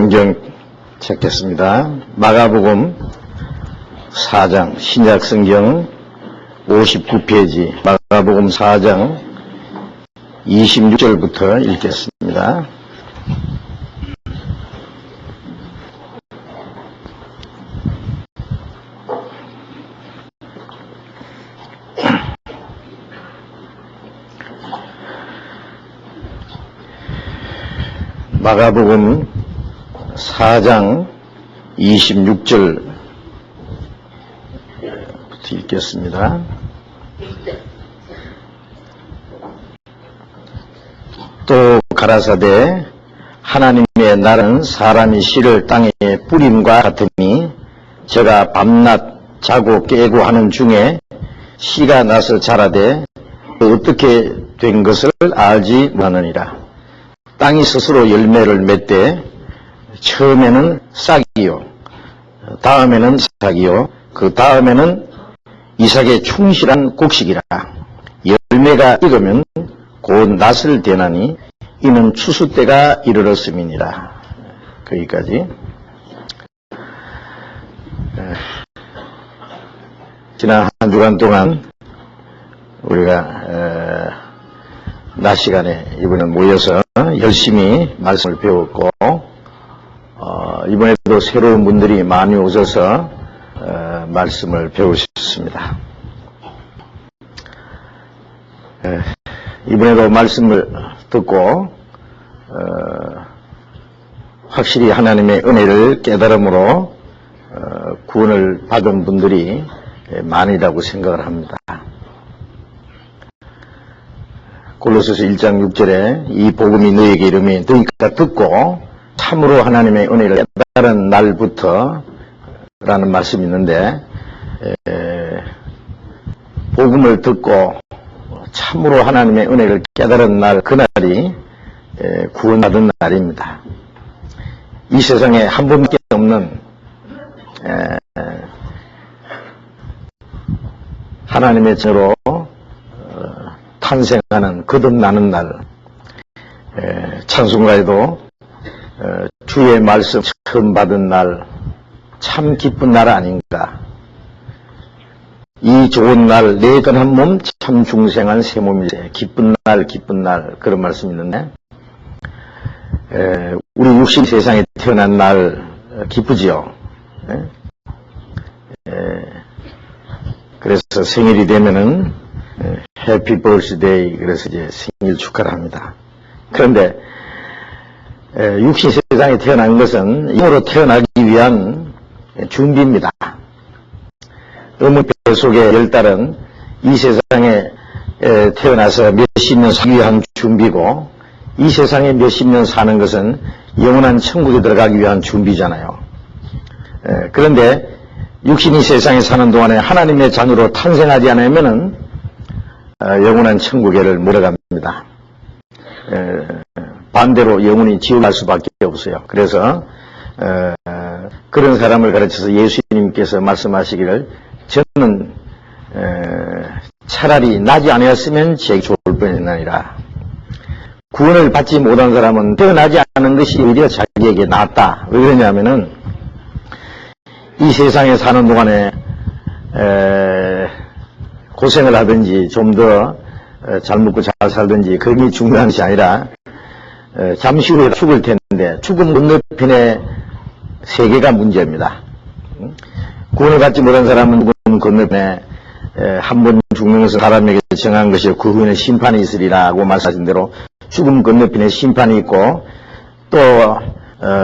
성경 찾겠습니다. 마가복음 4장 신약성경 59페이지 마가복음 4장 26절부터 읽겠습니다. 마가복음 4장 26절부터 읽겠습니다. 또 가라사대 하나님의 날은 사람이 씨를 땅에 뿌림과 같으니 제가 밤낮 자고 깨고 하는 중에 씨가 나서 자라되 어떻게 된 것을 알지 못하느니라. 땅이 스스로 열매를 맺되 처음에는 싹이요, 다음에는 싹이요, 그 다음에는 이삭의 충실한 곡식이라. 열매가 익으면 곧 낫을 대나니 이는 추수 때가 이르렀음이니라. 거기까지. 지난 한 주간 동안 우리가 낮 시간에 이번에 모여서 열심히 말씀을 배웠고, 이번에도 새로운 분들이 많이 오셔서 말씀을 배우셨습니다. 이번에도 말씀을 듣고 확실히 하나님의 은혜를 깨달음으로 구원을 받은 분들이 많이라고 생각을 합니다. 골로새서 1장 6절에 이 복음이 너희에게 이르면 너희가 듣고 참으로 하나님의 은혜를 깨달은 날부터 라는 말씀이 있는데, 복음을 듣고 참으로 하나님의 은혜를 깨달은 날, 그날이 구원받은 날입니다. 이 세상에 한 번밖에 없는 하나님의 자녀로 탄생하는, 거듭나는 날, 찬송가에도 주의 말씀 처음 받은 날, 참 기쁜 날 아닌가. 이 좋은 날, 내 건한 몸 참 중생한 새 몸이세. 기쁜 날, 기쁜 날, 그런 말씀이 있는데, 우리 육신 세상에 태어난 날 기쁘지요. 그래서 생일이 되면은 해피 버스데이, 그래서 이제 생일 축하를 합니다. 그런데 육신 세상에 태어난 것은 영으로 태어나기 위한 준비입니다. 어머니 배 속의 10달은 이 세상에 태어나서 몇십 년 살기 위한 준비고, 이 세상에 몇십 년 사는 것은 영원한 천국에 들어가기 위한 준비잖아요. 그런데 육신이 세상에 사는 동안에 하나님의 자녀로 탄생하지 않으면은 영원한 천국에를 못 들어갑니다. 반대로 영원히 지옥 갈 수밖에 없어요. 그래서 그런 사람을 가르쳐서 예수님께서 말씀하시기를, 저는 차라리 나지 아니었으면 제게 좋을 뻔했나니라. 구원을 받지 못한 사람은 태어나지 않은 것이 오히려 자기에게 낫다. 왜 그러냐면은 이 세상에 사는 동안에 고생을 하든지 좀 더 잘 먹고 잘 살든지 그게 중요한 것이 아니라 잠시 후에 죽을 텐데 죽음 건너편의 세계가 문제입니다. 구원을 받지 못한 사람은 죽음 건너편에 한 번 죽는 것은 사람에게 정한 것이요 그 후에는 심판이 있으리라고 말씀하신 대로 죽음 건너편에 심판이 있고, 또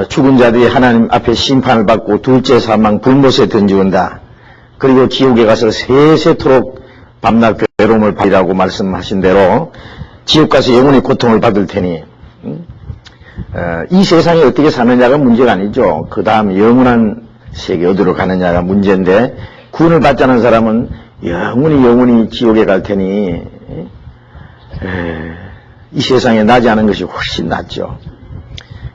죽은 자들이 하나님 앞에 심판을 받고 둘째 사망 불못에 던지온다. 그리고 지옥에 가서 세세토록 밤낮 괴로움을 받으라고 말씀하신 대로 지옥 가서 영원히 고통을 받을 테니, 이 세상에 어떻게 사느냐가 문제가 아니죠. 그 다음 영원한 세계 어디로 가느냐가 문제인데, 구원을 받지 않은 사람은 영원히 지옥에 갈 테니 이 세상에 나지 않은 것이 훨씬 낫죠.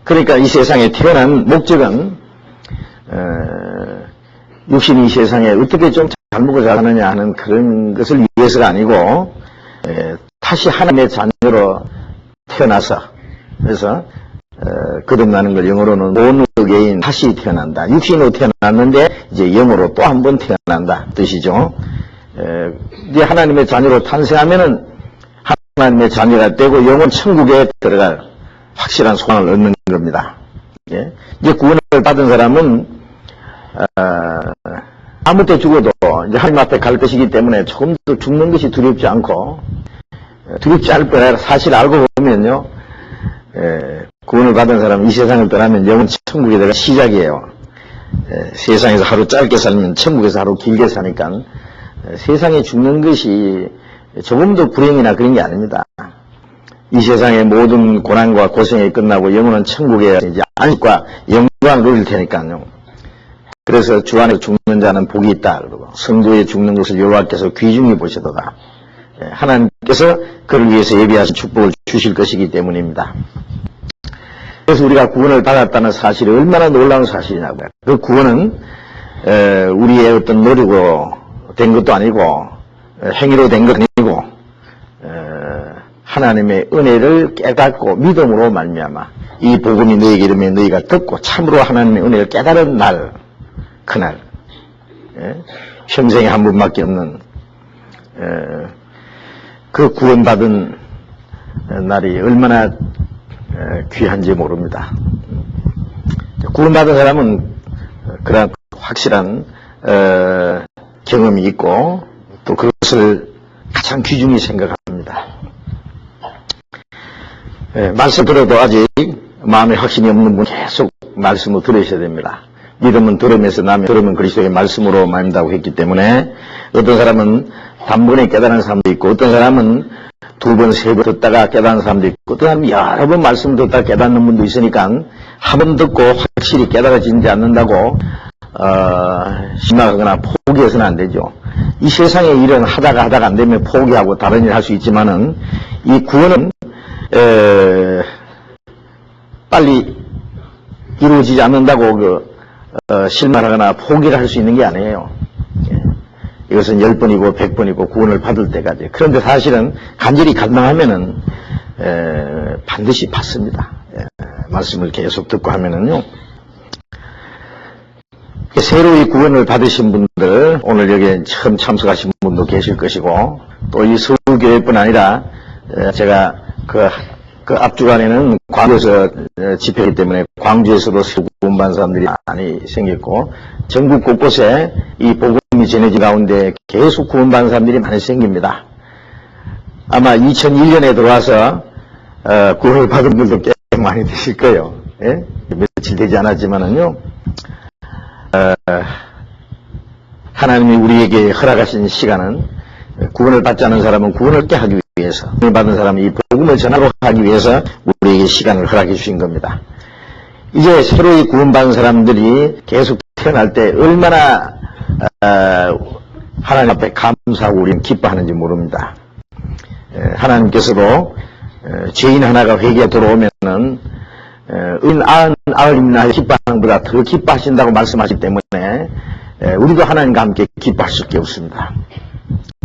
그러니까 이 세상에 태어난 목적은 육신이 이 세상에 어떻게 좀 잘 먹고 잘 하느냐 하는 그런 것을 위해서가 아니고, 다시 하나님의 자녀로 태어나서, 그래서 거듭나는 걸 영어로는 born 어게인, 다시 태어난다. 육신으로 태어났는데 이제 영으로 또 한 번 태어난다 뜻이죠. 이제 하나님의 자녀로 탄생하면은 하나님의 자녀가 되고 영은 천국에 들어갈 확실한 소망을 얻는 겁니다. 예? 이제 구원을 받은 사람은 아무 때 죽어도 이제 하나님 앞에 갈 것이기 때문에 조금 더 죽는 것이 두렵지 않고, 두렵지 않을 뿐 아니라 사실 알고 보면요, 구원을 받은 사람은 이 세상을 떠나면 영은 천국에 들어갈 시작이에요. 세상에서 하루 짧게 살면 천국에서 하루 길게 사니까 세상에 죽는 것이 조금 더 불행이나 그런 게 아닙니다. 이 세상의 모든 고난과 고생이 끝나고 영원한 천국에 이제 안식과 영광을 누릴 테니까요. 그래서 주 안에 죽는 자는 복이 있다. 그러고 성도의 죽는 것을 여호와께서 귀중히 보시도다. 하나님께서 그를 위해서 예비하신 축복을 주실 것이기 때문입니다. 그래서 우리가 구원을 받았다는 사실이 얼마나 놀라운 사실이냐고요. 그 구원은 우리의 어떤 노력으로 된 것도 아니고 행위로 된 것도 아니고 하나님의 은혜를 깨닫고 믿음으로 말미암아 이 복음이 너에게 이르면 너희가 듣고 참으로 하나님의 은혜를 깨달은 날, 그날, 평생에 한 번밖에 없는 그 구원받은 날이 얼마나 귀한지 모릅니다. 구원받은 사람은 그런 확실한 경험이 있고 또 그것을 가장 귀중히 생각합니다. 말씀 들어도 아직 마음에 확신이 없는 분 계속 말씀을 들으셔야 됩니다. 믿음은 들음에서 나면 들으면 그리스도의 말씀으로 말한다고 했기 때문에 어떤 사람은 단번에 깨달은 사람도 있고 어떤 사람은 두 번, 세 번 듣다가 깨닫는 사람도 있고 어떤 사람은 여러 번 말씀 듣다가 깨닫는 분도 있으니까 한 번 듣고 확실히 깨달아지지 않는다고 심각하거나 포기해서는 안 되죠. 이 세상의 일은 하다가 안 되면 포기하고 다른 일 할 수 있지만은 이 구원은 빨리 이루어지지 않는다고 실망하거나 포기를 할 수 있는 게 아니에요. 이것은 10번이고 100번이고 구원을 받을 때까지. 그런데 사실은 간절히 갈망하면은 반드시 받습니다. 말씀을 계속 듣고 하면은요. 새로이 구원을 받으신 분들, 오늘 여기에 처음 참석하신 분도 계실 것이고, 또 이 서울교회뿐 아니라 제가 그 앞주간에는 광주에서 집회이기 때문에 광주에서도 구원받은 사람들이 많이 생겼고 전국 곳곳에 이 복음이 전해진 가운데 계속 구원받은 사람들이 많이 생깁니다. 아마 2001년에 들어와서 구원을 받은 분들도 꽤 많이 되실 거예요. 예? 며칠 되지 않았지만은요. 하나님이 우리에게 허락하신 시간은 구원을 받지 않은 사람은 구원을 얻게 하기 위해서, 구원을 받은 사람은 이 복음을 전하도록 하기 위해서 우리에게 시간을 허락해 주신 겁니다. 이제 새로이 구원받은 사람들이 계속 태어날 때 얼마나 하나님 앞에 감사하고 우리는 기뻐하는지 모릅니다. 하나님께서도 죄인 하나가 회개에 들어오면은 은 99이나 기뻐하는 것보다 더 기뻐하신다고 말씀하시기 때문에 우리도 하나님과 함께 기뻐할 수밖에 없습니다.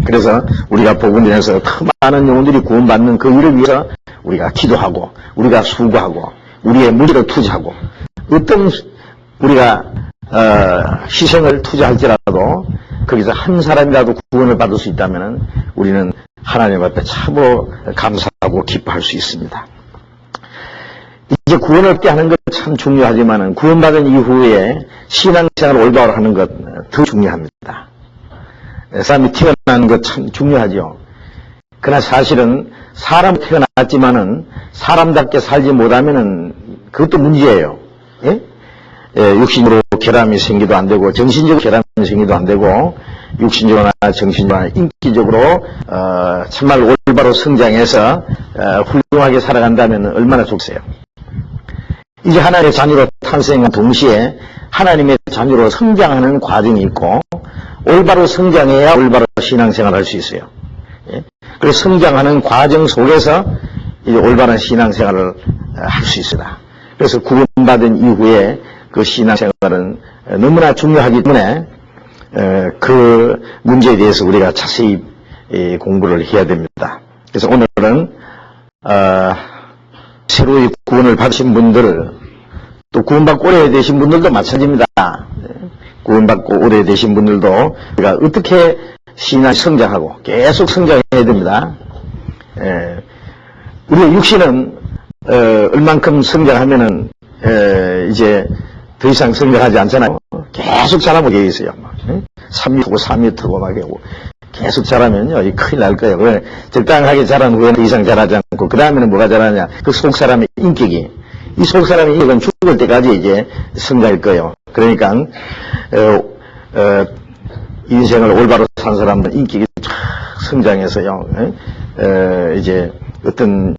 그래서 우리가 복음을 해서 더 많은 영혼들이 구원받는 그 일을 위해서 우리가 기도하고 우리가 수고하고 우리의 물질을 투자하고 어떤 우리가 희생을 투자할지라도 거기서 한 사람이라도 구원을 받을 수 있다면 우리는 하나님 앞에 참으로 감사하고 기뻐할 수 있습니다. 이제 구원을 얻게 하는 것 참 중요하지만 구원받은 이후에 신앙생활을 올바로 하는 것 더 중요합니다. 사람이 태어나는 것 참 중요하죠. 그러나 사실은 사람 태어났지만은 사람답게 살지 못하면은 그것도 문제예요. 예? 육신으로 결함이 생기도 안 되고 정신적으로 결함이 생기도 안 되고 육신적으로나 정신적으로나 인기적으로 정말 올바로 성장해서 훌륭하게 살아간다면 얼마나 좋겠어요. 이제 하나님의 자녀로 탄생한 동시에 하나님의 자녀로 성장하는 과정이 있고 올바로 성장해야 올바로 신앙생활을 할 수 있어요. 예? 그래서 성장하는 과정 속에서 이제 올바른 신앙생활을 할 수 있습니다. 그래서 구원받은 이후에 그 신앙생활은 너무나 중요하기 때문에 그 문제에 대해서 우리가 자세히 공부를 해야 됩니다. 그래서 오늘은 새로이 구원을 받으신 분들을 또 구원받고 오래되신 분들도 마찬가지입니다. 구원받고 오래되신 분들도 우리가 어떻게 신앙이 성장하고 계속 성장해야 됩니다. 우리의 육신은 얼만큼 성장하면은 이제 더 이상 성장하지 않잖아요. 계속 자라면 되어 있어요. 3m고 4m고 막 하고 계속 자라면요, 이 큰일 날 거예요. 그래, 적당하게 자란 후에는 더 이상 자라지 않고, 그 다음에는 뭐가 자라냐? 그 속 사람의 인격이. 이 속 사람의 인격은 죽을 때까지 이제 성장할 거예요. 그러니까, 인생을 올바로 산 사람은 인격이 쫙 성장해서요, 이제 어떤,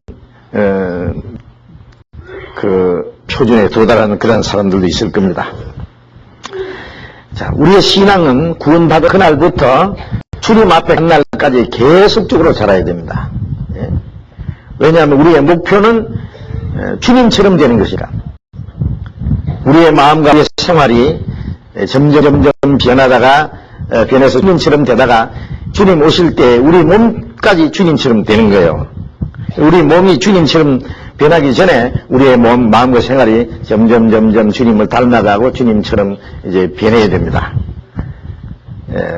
그 표준에 도달하는 그런 사람들도 있을 겁니다. 자, 우리의 신앙은 구원받은 그날부터 주님 앞에 간 날까지 계속적으로 자라야 됩니다. 왜냐하면 우리의 목표는 주님처럼 되는 것이라. 우리의 마음과 우리의 생활이 점점 변하다가 변해서 주님처럼 되다가 주님 오실 때 우리 몸까지 주님처럼 되는 거예요. 우리 몸이 주님처럼 변하기 전에 우리의 몸, 마음과 생활이 점점 주님을 닮아가고 주님처럼 이제 변해야 됩니다.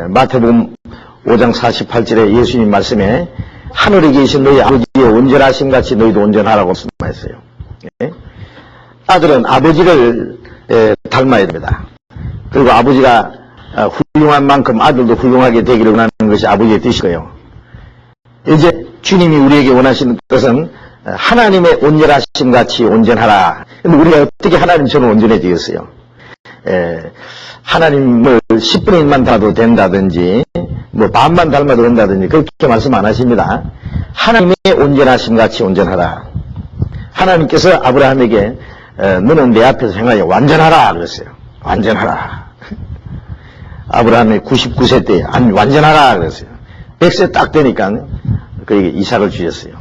마태복음 5장 48절에 예수님 말씀에 하늘에 계신 너희 아버지의 온전하심 같이 너희도 온전하라고 말씀하셨어요. 아들은 아버지를 닮아야 됩니다. 그리고 아버지가 훌륭한 만큼 아들도 훌륭하게 되기를 원하는 것이 아버지의 뜻이고요. 이제 주님이 우리에게 원하시는 것은 하나님의 온전하심 같이 온전하라. 근데 우리가 어떻게 하나님처럼 온전해지겠어요? 하나님을 10분의 1만 닮아도 된다든지, 뭐 반만 닮아도 된다든지, 그렇게 말씀 안 하십니다. 하나님의 온전하심 같이 온전하라. 하나님께서 아브라함에게, 너는 내 앞에서 행하여 완전하라. 그랬어요. 완전하라. 아브라함이 99세 때, 완전하라. 그랬어요. 100세 딱 되니까, 그에게 이삭을 주셨어요.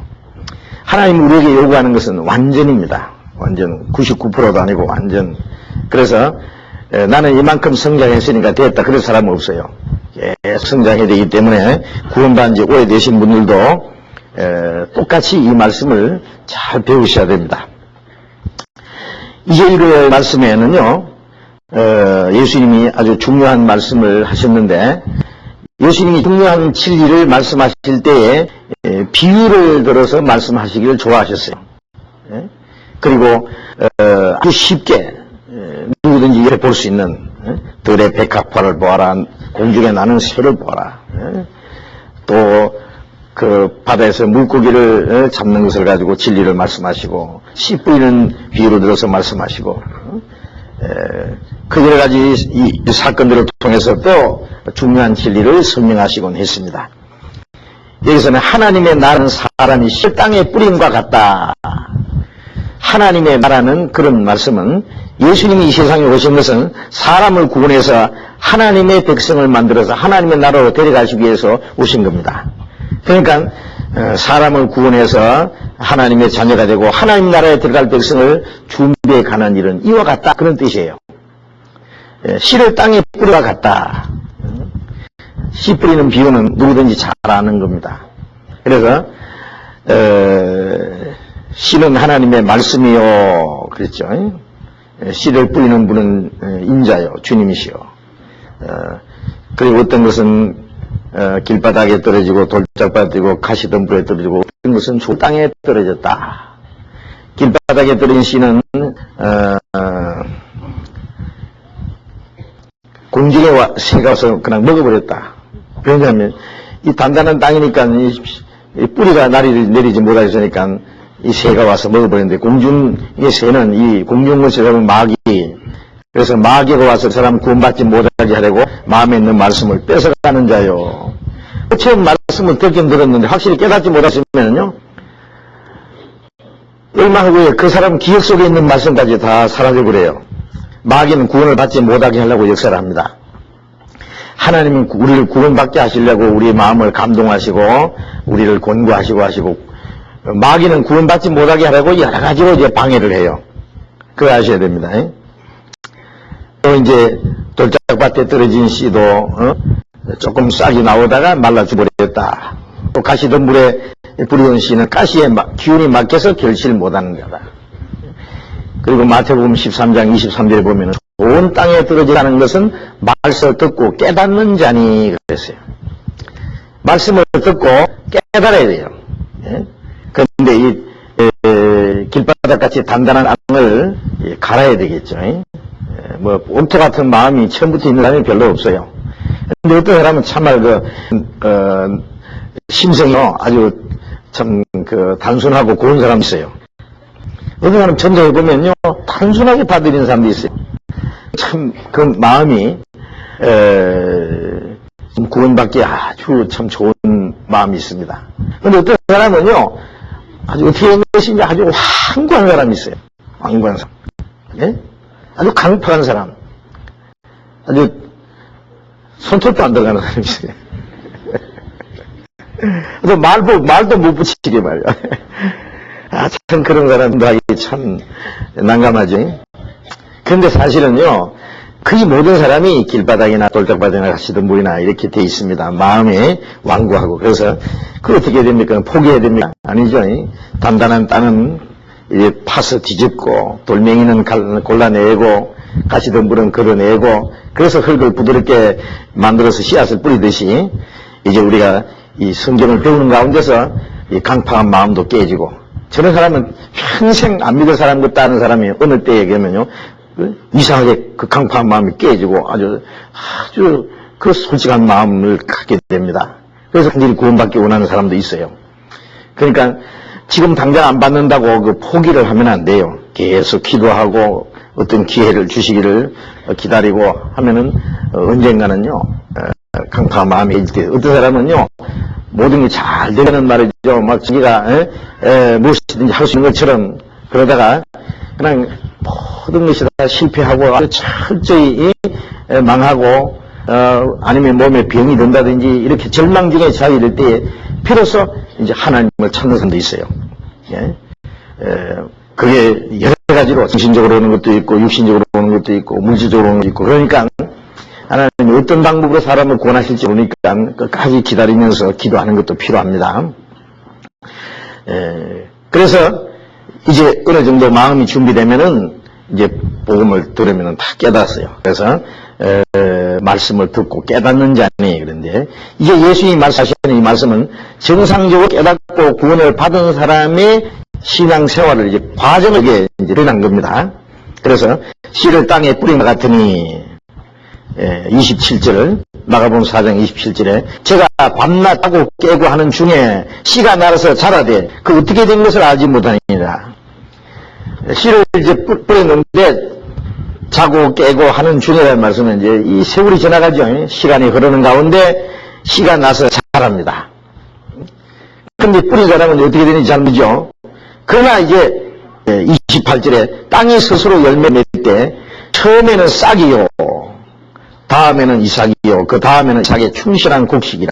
하나님 우리에게 요구하는 것은 완전입니다. 완전 99%도 아니고 완전. 그래서 나는 이만큼 성장했으니까 됐다. 그런 사람은 없어요. 계속 성장해야 되기 때문에 구원받은 지 오래되신 분들도 똑같이 이 말씀을 잘 배우셔야 됩니다. 이제 1회 말씀에는요, 예수님이 아주 중요한 말씀을 하셨는데, 예수님이 중요한 진리를 말씀하실 때에 비유를 들어서 말씀하시기를 좋아하셨어요. 그리고 아주 쉽게 누구든지 이렇게 볼 수 있는 들의 백합화를 보아라, 공중에 나는 새를 보아라, 또 그 바다에서 물고기를 잡는 것을 가지고 진리를 말씀하시고, 씨 뿌리는 비유를 들어서 말씀하시고, 그 여러 가지 이 사건들을 통해서 또 중요한 진리를 설명하시곤 했습니다. 여기서는 하나님의 나라는 사람이 씨 땅에 뿌림과 같다. 하나님의 나라는, 그런 말씀은 예수님이 이 세상에 오신 것은 사람을 구원해서 하나님의 백성을 만들어서 하나님의 나라로 데려가시기 위해서 오신 겁니다. 그러니까 사람을 구원해서 하나님의 자녀가 되고 하나님 나라에 들어갈 백성을 준비해 가는 일은 이와 같다. 그런 뜻이에요. 씨를 땅에 뿌리와 같다. 씨 뿌리는 비유는 누구든지 잘 아는 겁니다. 그래서 씨는 하나님의 말씀이요 그랬죠. 씨를 뿌리는 분은 인자요, 주님이시요. 그리고 어떤 것은 길바닥에 떨어지고 돌짝바닥에 떨어지고 가시덤불에 떨어지고, 어떤 것은 조 땅에 떨어졌다. 길바닥에 떨어진 씨는 공중에 새가 와서 그냥 먹어버렸다. 왜냐하면 이 단단한 땅이니까 이 뿌리가 내리지 못하니까 이 새가 와서 먹어버렸는데, 공중의 새는 이 공중것을 잡은 마귀, 그래서 마귀가 와서 사람 구원받지 못하게 하려고 마음에 있는 말씀을 뺏어가는 자요. 처음 말씀을 듣긴 들었는데 확실히 깨닫지 못했으면요, 얼마 후에 그 사람 기억 속에 있는 말씀까지 다 사라져버려요. 마귀는 구원을 받지 못하게 하려고 역사를 합니다. 하나님은 우리를 구원받게 하시려고 우리의 마음을 감동하시고 우리를 권고하시고 하시고, 마귀는 구원받지 못하게 하려고 여러 가지로 이제 방해를 해요. 그거 아셔야 됩니다. 또 이제 돌짝밭에 떨어진 씨도 조금 싹이 나오다가 말라 죽어버렸다. 또 가시덤불에 뿌리던 씨는 가시에 기운이 막혀서 결실을 못하는 거다. 그리고 마태복음 13장 23절에 보면 좋은 땅에 떨어지라는 것은 말씀을 듣고 깨닫는 자니 그랬어요. 말씀을 듣고 깨달아야 돼요. 예? 그런데 이 길바닥같이 단단한 땅을 갈아야 되겠죠. 뭐 옥토 같은 마음이 처음부터 있는 사람이 별로 없어요. 근데 어떤 사람은 참말 심성이 아주 참 단순하고 고운 사람이 있어요. 어떤 사람 전도해 보면요 단순하게 받아들이는 사람도 있어요. 참 그 마음이 구원받기 아주 참 좋은 마음이 있습니다. 근데 어떤 사람은요 아주 어떻게 된 것인지 아주 황구한 사람이 있어요. 황구한 사람. 예? 아주 강팍한 사람. 아주 손톱도 안 들어가는 사람이 있어요. 그래서 말도 못 붙이게 말이야. 참 그런 사람도 하기 참 난감하죠. 그런데 사실은요, 거의 모든 사람이 길바닥이나 돌짝바닥이나 가시던 물이나 이렇게 돼 있습니다. 마음이 완고하고. 그래서 그 어떻게 됩니까? 포기해야 됩니까? 아니죠. 단단한 땅은 이제 파서 뒤집고 돌멩이는 골라내고 가시던 물은 걸어내고 그래서 흙을 부드럽게 만들어서 씨앗을 뿌리듯이 이제 우리가 이 성경을 배우는 가운데서 이 강팍한 마음도 깨지고 저런 사람은 평생 안 믿을 사람 같다 하는 사람이 어느 때에 그러면요 이상하게 그 강팍한 마음이 깨지고 아주 그 솔직한 마음을 갖게 됩니다. 그래서 간절히 구원받기 원하는 사람도 있어요. 그러니까 지금 당장 안 받는다고 그 포기를 하면 안 돼요. 계속 기도하고 어떤 기회를 주시기를 기다리고 하면은 언젠가는요 강팍한 마음이 해질 때 어떤 사람은요 모든 게 잘 되는 말이죠. 막 자기가 무엇이든지 할 수 있는 것처럼 그러다가 그냥 모든 것이 다 실패하고 아주 철저히 망하고 아니면 몸에 병이 든다든지 이렇게 절망중에 처해 이럴 때에 비로소 이제 하나님을 찾는 사람도 있어요. 예? 그게 여러 가지로 정신적으로 오는 것도 있고 육신적으로 오는 것도 있고 물질적으로 오는 것도 있고 그러니까 하나님이 어떤 방법으로 사람을 구원하실지 모르니까 끝까지 기다리면서 기도하는 것도 필요합니다. 그래서 이제 어느 정도 마음이 준비되면은 이제 복음을 들으면은 다 깨닫았어요. 그래서 말씀을 듣고 깨닫는 자니 그런데 이제 예수님이 말씀하시는 이 말씀은 정상적으로 깨닫고 구원을 받은 사람의 신앙 생활을 이제 과정을 이제 드러난 겁니다. 그래서 씨를 땅에 뿌린 것 같으니 27절 마가복음 4장 27절에 제가 밤낮 하고 깨고 하는 중에 씨가 날아서 자라되 그 어떻게 된 것을 알지 못하니라. 씨를 이제 뿌렸는데 자고 깨고 하는 중이라는 말씀은 이제 이 세월이 지나가죠. 시간이 흐르는 가운데 씨가 나서 자랍니다. 그런데 뿌린 사람은 어떻게 되는지 잘 모르죠. 그러나 이제 28절에 땅이 스스로 열매 맺을 때 처음에는 싹이요 다음에는 이삭이요 그 다음에는 이삭의 충실한 곡식이라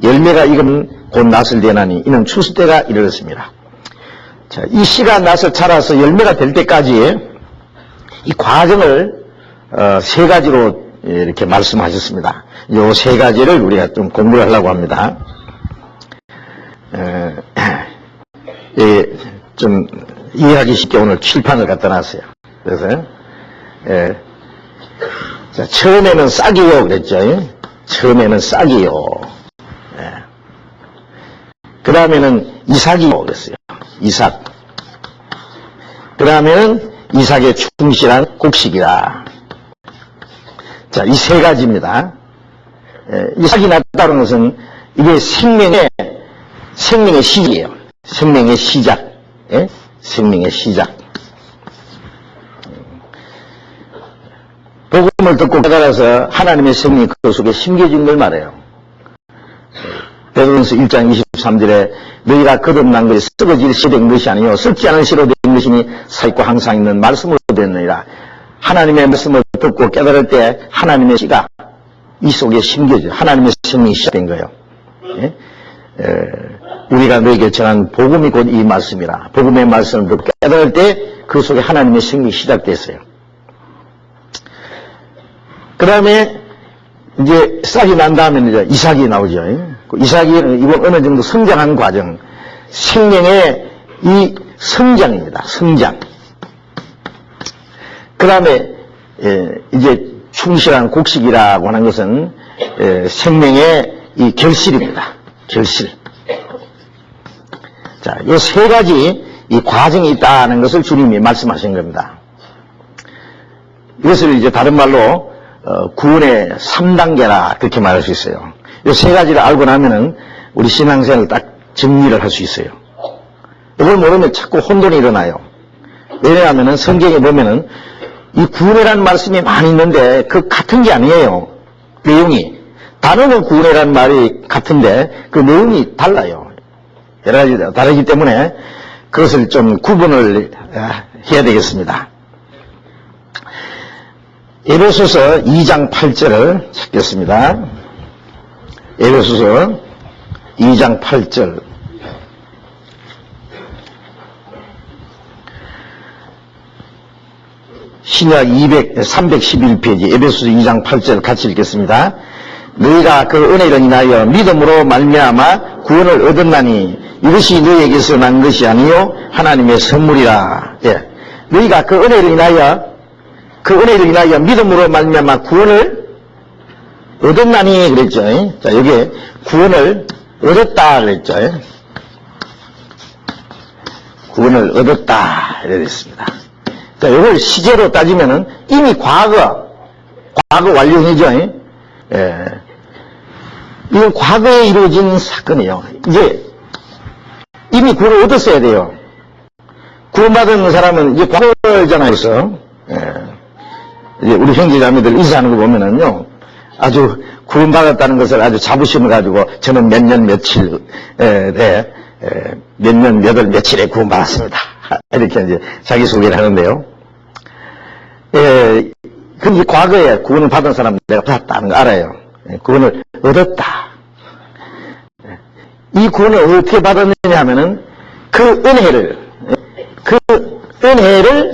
열매가 익으면 곧 낫을 되나니 이는 추수 때가 이르렀습니다. 자, 이 씨가 나서 자라서 열매가 될 때까지 이 과정을 세 가지로 이렇게 말씀하셨습니다. 이 세 가지를 우리가 좀 공부를 하려고 합니다. 좀 이해하기 쉽게 오늘 칠판을 갖다 놨어요. 그래서 자, 처음에는 싹이요 그랬죠. 처음에는 싹이요. 그 다음에는 이삭이요 그랬어요. 이삭. 그 다음에는 이삭의 충실한 곡식이라. 자, 이 세 가지입니다. 이삭이 났다는 것은 이게 생명의 시작이에요. 생명의 시작. 예? 생명의 시작. 복음을 듣고 깨달아서 하나님의 생명이 그 속에 심겨진 걸 말해요. 베드로전서 1장 23절에 너희가 거듭난 것이 썩어질 씨 된 것이 아니요 썩지 않은 씨로 된 것이니 살있고 항상 있는 말씀으로 됐느니라. 하나님의 말씀을 듣고 깨달을 때 하나님의 씨가 이 속에 심겨져 하나님의 생명이 시작된 거예요. 예? 우리가 너에게 전한 복음이 곧 이 말씀이라. 복음의 말씀을 듣고 깨달을 때 그 속에 하나님의 생명이 시작됐어요. 그 다음에 이제 싹이 난 다음에는 이제 이삭이 나오죠. 이삭이 이번 어느 정도 성장한 과정, 생명의 이 성장입니다. 성장. 그 다음에 이제 충실한 곡식이라고 하는 것은 생명의 이 결실입니다. 결실. 자, 이 세 가지 이 과정이 있다는 것을 주님이 말씀하신 겁니다. 이것을 이제 다른 말로 구원의 3단계라 그렇게 말할 수 있어요. 이 세 가지를 알고 나면은 우리 신앙생활을 딱 정리를 할 수 있어요. 이걸 모르면 자꾸 혼돈이 일어나요. 왜냐하면은 성경에 보면은 이 구원이라는 말씀이 많이 있는데 그 같은 게 아니에요. 내용이. 단어는 구원이라는 말이 같은데 그 내용이 달라요. 여러 가지 다르기 때문에 그것을 좀 구분을 해야 되겠습니다. 에베소서 2장 8절을 찾겠습니다. 에베소서 2장 8절. 신약 311페이지 에베소서 2장 8절 같이 읽겠습니다. 너희가 그 은혜를 인하여 믿음으로 말미암아 구원을 얻었나니 이것이 너희에게서 난 것이 아니요 하나님의 선물이라. 예. 너희가 그 은혜를 인하여 믿음으로 말미암아 구원을 얻었나니 그랬죠. 자, 여기에 구원을 얻었다 그랬죠. 구원을 얻었다 이래 됐습니다. 자, 이걸 시제로 따지면은 이미 과거 완료이죠. 예. 이건 과거에 이루어진 사건이에요. 이제 이미 구원을 얻었어야 돼요. 구원받은 사람은 이제 과거잖아요. 그래서 이제 우리 형제자매들 인사하는 거 보면은요, 아주 구원받았다는 것을 아주 자부심을 가지고 저는 몇 년 며칠 몇 년 몇 월 며칠에 구원받았습니다. 이렇게 이제 자기소개를 하는데요. 근데 과거에 구원을 받은 사람 내가 받았다는 거 알아요. 구원을 얻었다. 이 구원을 어떻게 받았느냐 하면은 그 은혜를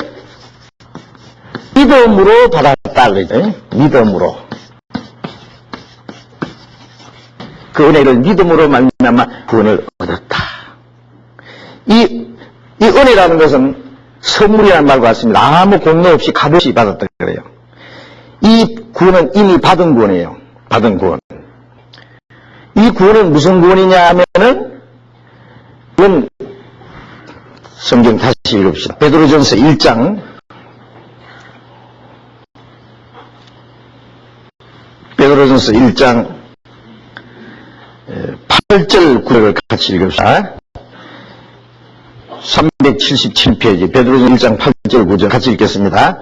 믿음으로 받았다 그러죠. 믿음으로. 그 은혜를 믿음으로 말미암아 구원을 얻었다. 이 은혜라는 것은 선물이라는 말과 같습니다. 아무 공로 없이 값없이 받았다 그래요. 이 구원은 이미 받은 구원이에요. 받은 구원. 이 구원은 무슨 구원이냐 하면은 이건 성경 다시 읽읍시다. 베드로전서 1장 베드로전서 1장 8절 9절을 같이 읽읍시다. 377페이지 베드로전서 1장 8절 9절 같이 읽겠습니다.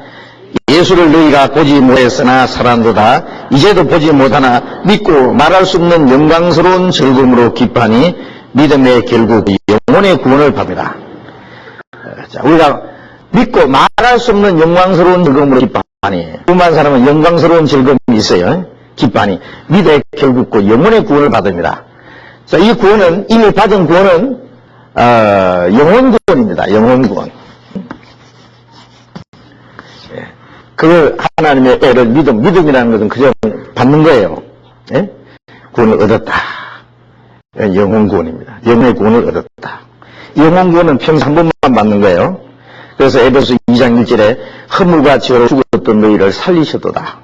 예수를 너희가 보지 못했으나 살았도다. 이제도 보지 못하나 믿고 말할 수 없는 영광스러운 즐거움으로 기뻐하니 믿음의 결국 영혼의 구원을 받으라. 자, 우리가 믿고 말할 수 없는 영광스러운 즐거움으로 기뻐하니, 구원받은 사람은 영광스러운 즐거움이 있어요. 기뻐하니 믿음의 결국고 영혼의 구원을 받습니다. 자, 이 구원은 이미 받은 구원은 영혼 구원입니다. 영혼 구원. 그걸 하나님의 애를 믿음이라는 것은 그저 받는 거예요. 예? 구원을 얻었다. 영혼 구원입니다. 영혼의 구원을 얻었다. 영혼 구원은 평생 한 번만 받는 거예요. 그래서 에베소 2장 1절에 허물과 죄로 죽었던 너희를 살리셨도다.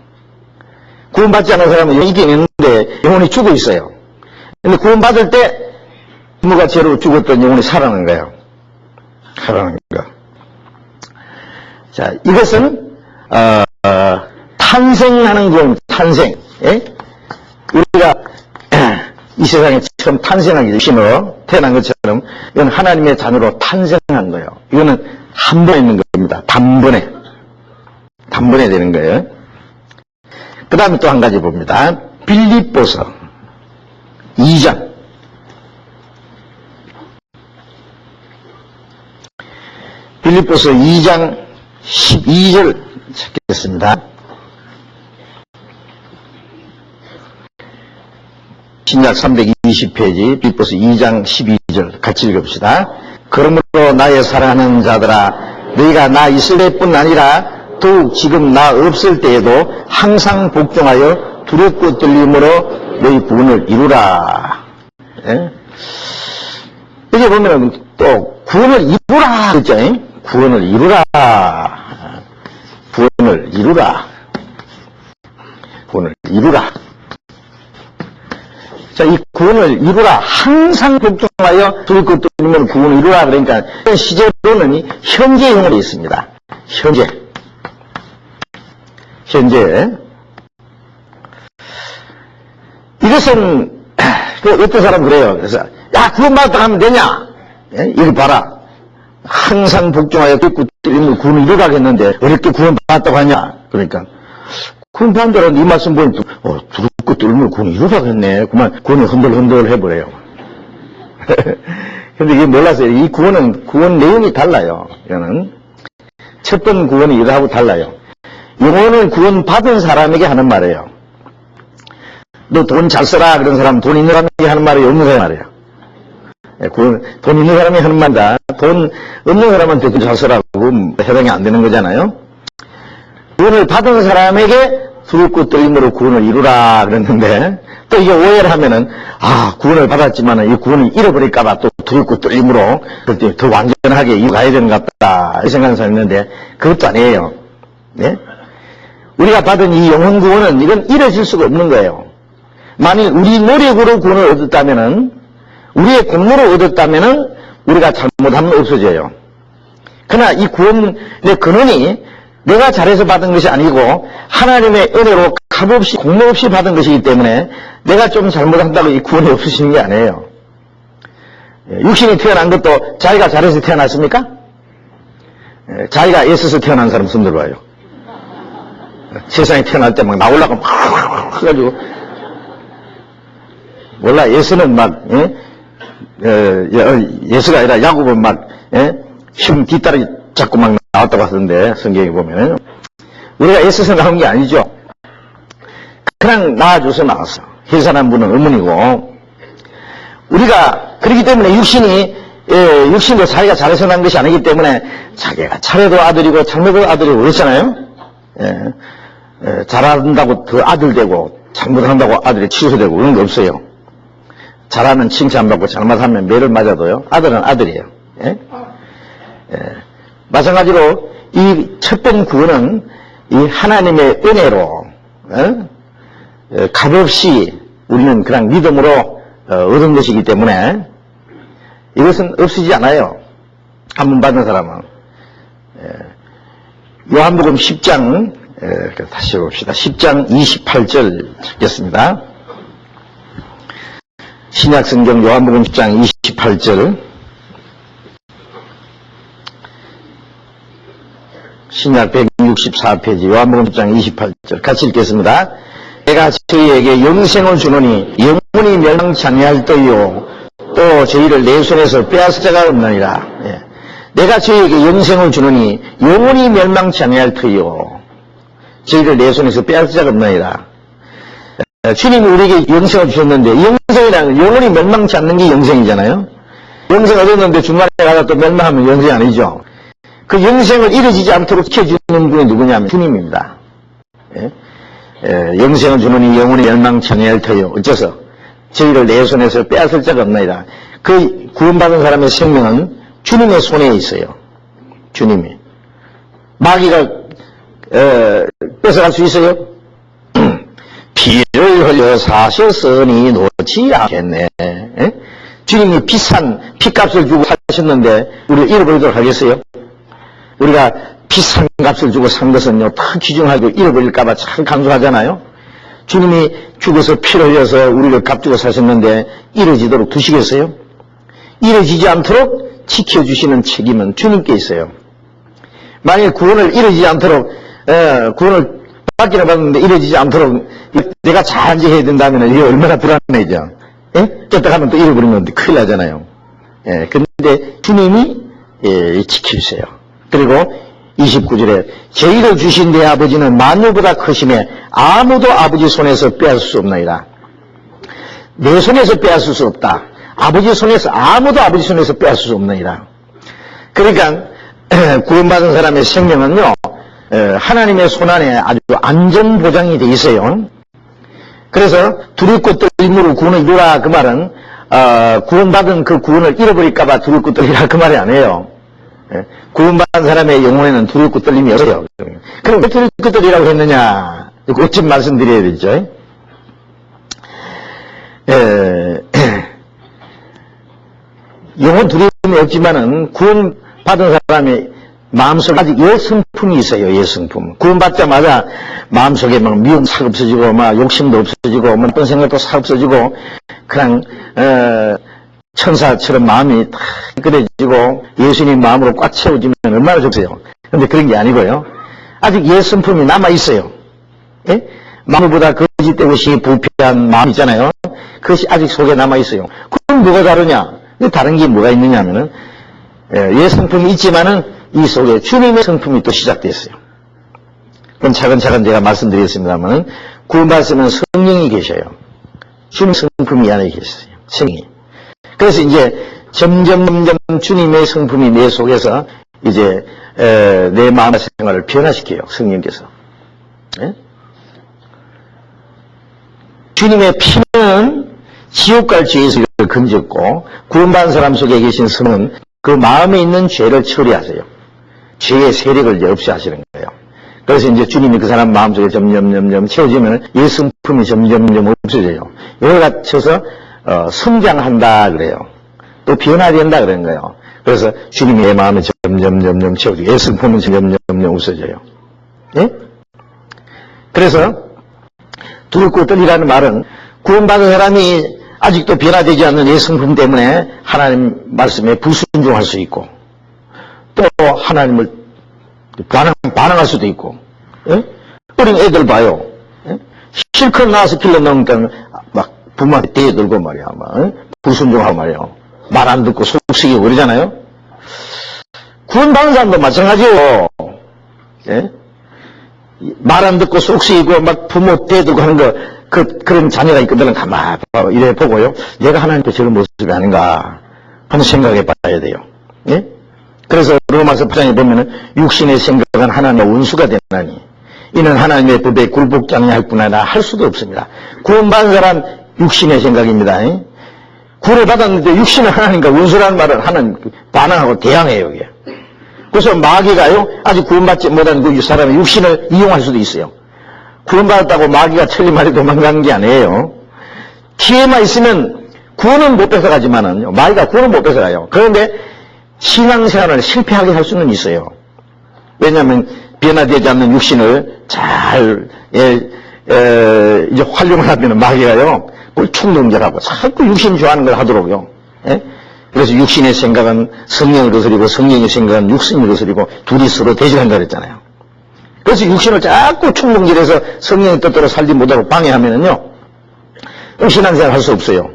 구원받지 않은 사람은 영이 있는데 영혼이 죽어 있어요. 근데 구원받을 때 허물과 죄로 죽었던 영혼이 살아나는 거예요. 살아나는 거. 자, 이것은 탄생하는 건 탄생. 예? 우리가 이 세상에 처음 탄생하기 신으로 태어난 것처럼 이건 하나님의 자녀로 탄생한 거예요. 이거는 한 번에 있는 겁니다. 단번에 되는 거예요. 그 다음에 또 한 가지 봅니다. 빌립보서 2장 빌립보서 2장 12절 찾겠습니다. 신약 320페이지 빌립보서 2장 12절 같이 읽읍시다. 그러므로 나의 사랑하는 자들아 너희가 나 있을 때뿐 아니라 더욱 지금 나 없을 때에도 항상 복종하여 두렵고 떨림으로 너희 구원을 이루라. 예? 여기 보면 또 구원을 이루라 그랬죠. 구원을 이루라. 구원을 이루라. 구원을 이루라. 자, 이 구원을 이루라. 항상 복종하여 두릴 것 들으면 구원을 이루라. 그러니까 시제로는 현재형으로 있습니다. 현재. 이것은 어떤 사람 그래요. 그래서 야, 구원받았다 하면 되냐? 예? 이거 봐라. 항상 복종하여 두릴 것 들으면 구원을 이루라 했는데 어렵게 구원받았다고 하냐? 그러니까 구원받은 줄 알았는데 이 말씀 보니까 두릴 것 들으면 구원을 이루라 했네. 그만 구원이 흔들흔들 해버려요. 근데 이게 몰라서요. 이 구원 내용이 달라요. 이거는 첫 번 구원이 이거하고 달라요. 영혼을 구원받은 사람에게 하는 말이에요. 너 돈 잘 써라. 그런 사람, 돈 있는 사람에게 하는 말이에요. 없는 사람이 말이에요. 돈 있는 사람이 하는 말이다. 돈 없는 사람한테 돈 잘 써라고 해당이 안 되는 거잖아요. 구원을 받은 사람에게 두릴 것 떨림으로 구원을 이루라 그랬는데, 또 이게 오해를 하면은, 구원을 받았지만은 이 구원을 잃어버릴까봐 또 두릴 것 떨림으로 그때 더 완전하게 이루어가야 되는 것 같다. 이 생각하는 사람이 있는데, 그것도 아니에요. 네? 우리가 받은 이 영혼 구원은 이건 이뤄질 수가 없는 거예요. 만일 우리 노력으로 구원을 얻었다면은, 우리의 공로로 얻었다면은, 우리가 잘못하면 없어져요. 그러나 이 구원의 근원이 내가 잘해서 받은 것이 아니고, 하나님의 은혜로 값없이, 공로 없이 받은 것이기 때문에, 내가 좀 잘못한다고 이 구원이 없으시는 게 아니에요. 육신이 태어난 것도 자기가 잘해서 태어났습니까? 자기가 애써서 태어난 사람 손 들어봐요. 세상에 태어날 때 막 나오려고 막 해가지고, 몰라, 예수는 막, 예수가 아니라 야곱은 막, 힘 뒷다리 잡고 막 나왔다고 하던데, 성경에 보면은. 우리가 애써서 나온 게 아니죠. 그냥 낳아줘서 나왔어. 해산한 분은 어머니고. 우리가, 그렇기 때문에 육신도 자기가 잘해서 난 것이 아니기 때문에, 자기가 잘해도 아들이고, 잘못해도 아들이고, 그랬잖아요? 잘한다고 더 아들 되고, 잘못한다고 아들이 취소되고, 그런 게 없어요. 잘하면 칭찬받고, 잘못하면 매를 맞아도요, 아들은 아들이에요. 마찬가지로, 이 첫 번 구원은, 이 하나님의 은혜로, 값없이 우리는 그냥 믿음으로 얻은 것이기 때문에 이것은 없어지지 않아요. 한 번 받은 사람은. 요한복음 10장, 다시 봅시다. 10장 28절 읽겠습니다. 신약성경 요한복음 10장 28절. 신약 164페이지 요한복음 10장 28절 같이 읽겠습니다. 내가 저희에게 영생을 주노니 영원히 멸망치 아니할 터이요 또 저희를 내 손에서 빼앗을 자가 없느니라. 내가 저희에게 영생을 주노니 영원히 멸망치 아니할 터이요 저희를 내 손에서 빼앗을 자가 없느니라. 주님이 우리에게 영생을 주셨는데 영생이라는 영원히 멸망치 않는 게 영생이잖아요. 영생 얻었는데 중간에 가다 또 멸망하면 영생 아니죠. 그 영생을 이루어지지 않도록 지켜주는 분이 누구냐면 주님입니다. 영생을 주노니 영원히 멸망치 아니할 터이요 어째서 저희를 내 손에서 빼앗을 자가 없나이다. 그 구원받은 사람의 생명은 주님의 손에 있어요. 주님이. 마귀가 뺏어갈 수 있어요? 피를 흘려 사셨으니 놓지 않겠네. 주님이 비싼 피값을 주고 사셨는데 우리가 잃어버리도록 하겠어요? 우리가 비싼 값을 주고 산 것은요, 다 귀중하고 잃어버릴까봐 참 간소하잖아요? 주님이 죽어서 피를 흘려서 우리를 값 주고 사셨는데 잃어지도록 두시겠어요? 잃어지지 않도록 지켜주시는 책임은 주님께 있어요. 만일 구원을 잃어지지 않도록, 구원을 받기는 받는데 잃어지지 않도록 내가 잘 해야 된다면 이게 얼마나 불안해져. 깼다 하면 또 잃어버리면 큰일 나잖아요. 근데 주님이 지키세요. 그리고 29절에 저희를 주신 내 아버지는 만유보다 크심에 아무도 아버지 손에서 빼앗을 수 없나이다. 내 손에서 빼앗을 수 없다. 아버지 손에서 아무도 아버지 손에서 빼앗을 수 없나이다. 그러니까 구원받은 사람의 생명은요 하나님의 손안에 아주 안전보장이 돼 있어요. 그래서 두렵고 떨림으로 구원을 이루라 그 말은 구원받은 그 구원을 잃어버릴까봐 두렵고 떨리라 그 말이 아니에요. 예? 구원받은 사람의 영혼에는 두렵고 떨림이 없어요. 그럼 왜 두렵고 떨리라고 했느냐? 어찌 말씀드려야 되죠? 영혼 두려움이 없지만은 구원받은 사람의 마음속에 아직 예성품이 있어요. 예성품. 구원받자마자 마음속에 막 미움 싹 없어지고 막 욕심도 없어지고 뭐 어떤 생각도 싹 없어지고 그냥 천사처럼 마음이 다 끄덕지고 예수님 마음으로 꽉 채워지면 얼마나 좋겠어요. 그런데 그런 게 아니고요. 아직 예성품이 남아있어요. 예? 마음보다 거짓되고 부패한 마음 있잖아요. 그것이 아직 속에 남아있어요. 그럼 뭐가 다르냐? 다른 게 뭐가 있느냐 하면은 예성품이 있지만은 이 속에 주님의 성품이 또 시작됐어요. 그럼 차근차근 제가 말씀드리겠습니다만 구원받으면 성령이 계셔요. 주님 성품이 안에 계세요. 성령이. 그래서 이제 점점 주님의 성품이 내 속에서 이제 내 마음의 생활을 변화시켜요. 성령께서. 네? 주님의 피는 지옥 갈 죄에서 건졌고 구원받은 사람 속에 계신 성은 그 마음에 있는 죄를 처리하세요. 죄의 세력을 이제 없애하시는 거예요. 그래서 이제 주님이 그 사람 마음속에 점점 채워지면 예성품이 점점 없어져요. 여기 갇혀서 성장한다 그래요. 또 변화된다 그런 거예요. 그래서 주님이 내 마음에 점점 채워지고 예성품은 점점 없어져요. 예? 그래서 두렵고 떨리라는 말은 구원받은 사람이 아직도 변화되지 않는 예성품 때문에 하나님 말씀에 불순종할 수 있고 또 하나님을 반항할 수도 있고 예? 어린 애들 봐요. 예? 실컷 나와서 길러 넣으니까 막 부모한테 대들고 말이야. 막, 예? 불순종하고 말이야. 말 안 듣고 속쓰기고 그러잖아요. 구원받은 사람도 마찬가지예요. 예? 말 안 듣고 속쓰기고 막 부모 대들고 하는 거 그런 자녀가 있거든. 가만히 이래 보고요. 내가 하나님께 저런 모습이 아닌가 한번 생각해 봐야 돼요. 예? 그래서 로마서 8장에 보면은 육신의 생각은 하나님의 원수가 되나니 이는 하나님의 법에 굴복지 아니할 뿐 아니라 할 수도 없습니다. 구원받은 사람 육신의 생각입니다. 예? 구원을 받았는데 육신은 하나님과 원수라는 말을 하나님 반항하고 대항해요. 이게. 그래서 마귀가요 아직 구원받지 못한 그 사람의 육신을 이용할 수도 있어요. 구원받았다고 마귀가 천리마리 도망가는 게 아니에요. 기회만 있으면 구원은 못 뺏어가지만은 마귀가 구원은 못 뺏어가요. 그런데 신앙생활을 실패하게 할 수는 있어요. 왜냐하면 변화되지 않는 육신을 잘 이제 활용을 하면 마귀가요 그걸 충동질하고 자꾸 육신 좋아하는 걸 하도록요. 예? 그래서 육신의 생각은 성령을 거스리고 성령의 생각은 육신을 거스리고 둘이 서로 대질한다 그랬잖아요. 그래서 육신을 자꾸 충동질해서 성령의 뜻대로 살지 못하고 방해하면은요, 신앙생활 할 수 없어요.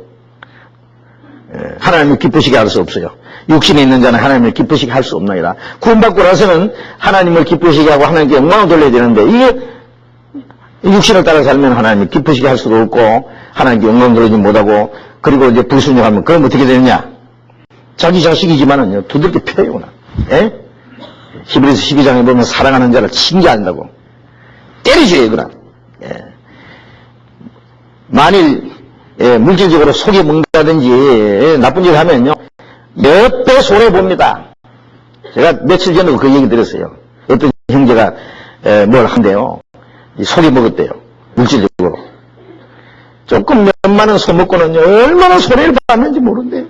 하나님을 기쁘시게 할 수 없어요. 육신에 있는 자는 하나님을 기쁘시게 할 수 없나이다. 구원받고 나서는 하나님을 기쁘시게 하고 하나님께 영광을 돌려야 되는데, 이게 육신을 따라 살면 하나님을 기쁘시게 할 수도 없고, 하나님께 영광 돌리지 못하고, 그리고 이제 불순종하면, 그럼 어떻게 되느냐? 자기 자식이지만은요, 두들겨 패요, 예? 히브리서 12장에 보면 사랑하는 자를 징계한다고. 때려줘요, 그럼. 예. 만일, 물질적으로 속여 먹는다든지, 나쁜 짓을 하면요, 몇 배 손해봅니다. 제가 며칠 전에 그 얘기 들었어요. 어떤 형제가, 뭘 한대요. 속여 먹었대요. 물질적으로. 조금 몇만 원 소먹고는요, 얼마나 손해를 받는지 모른대요.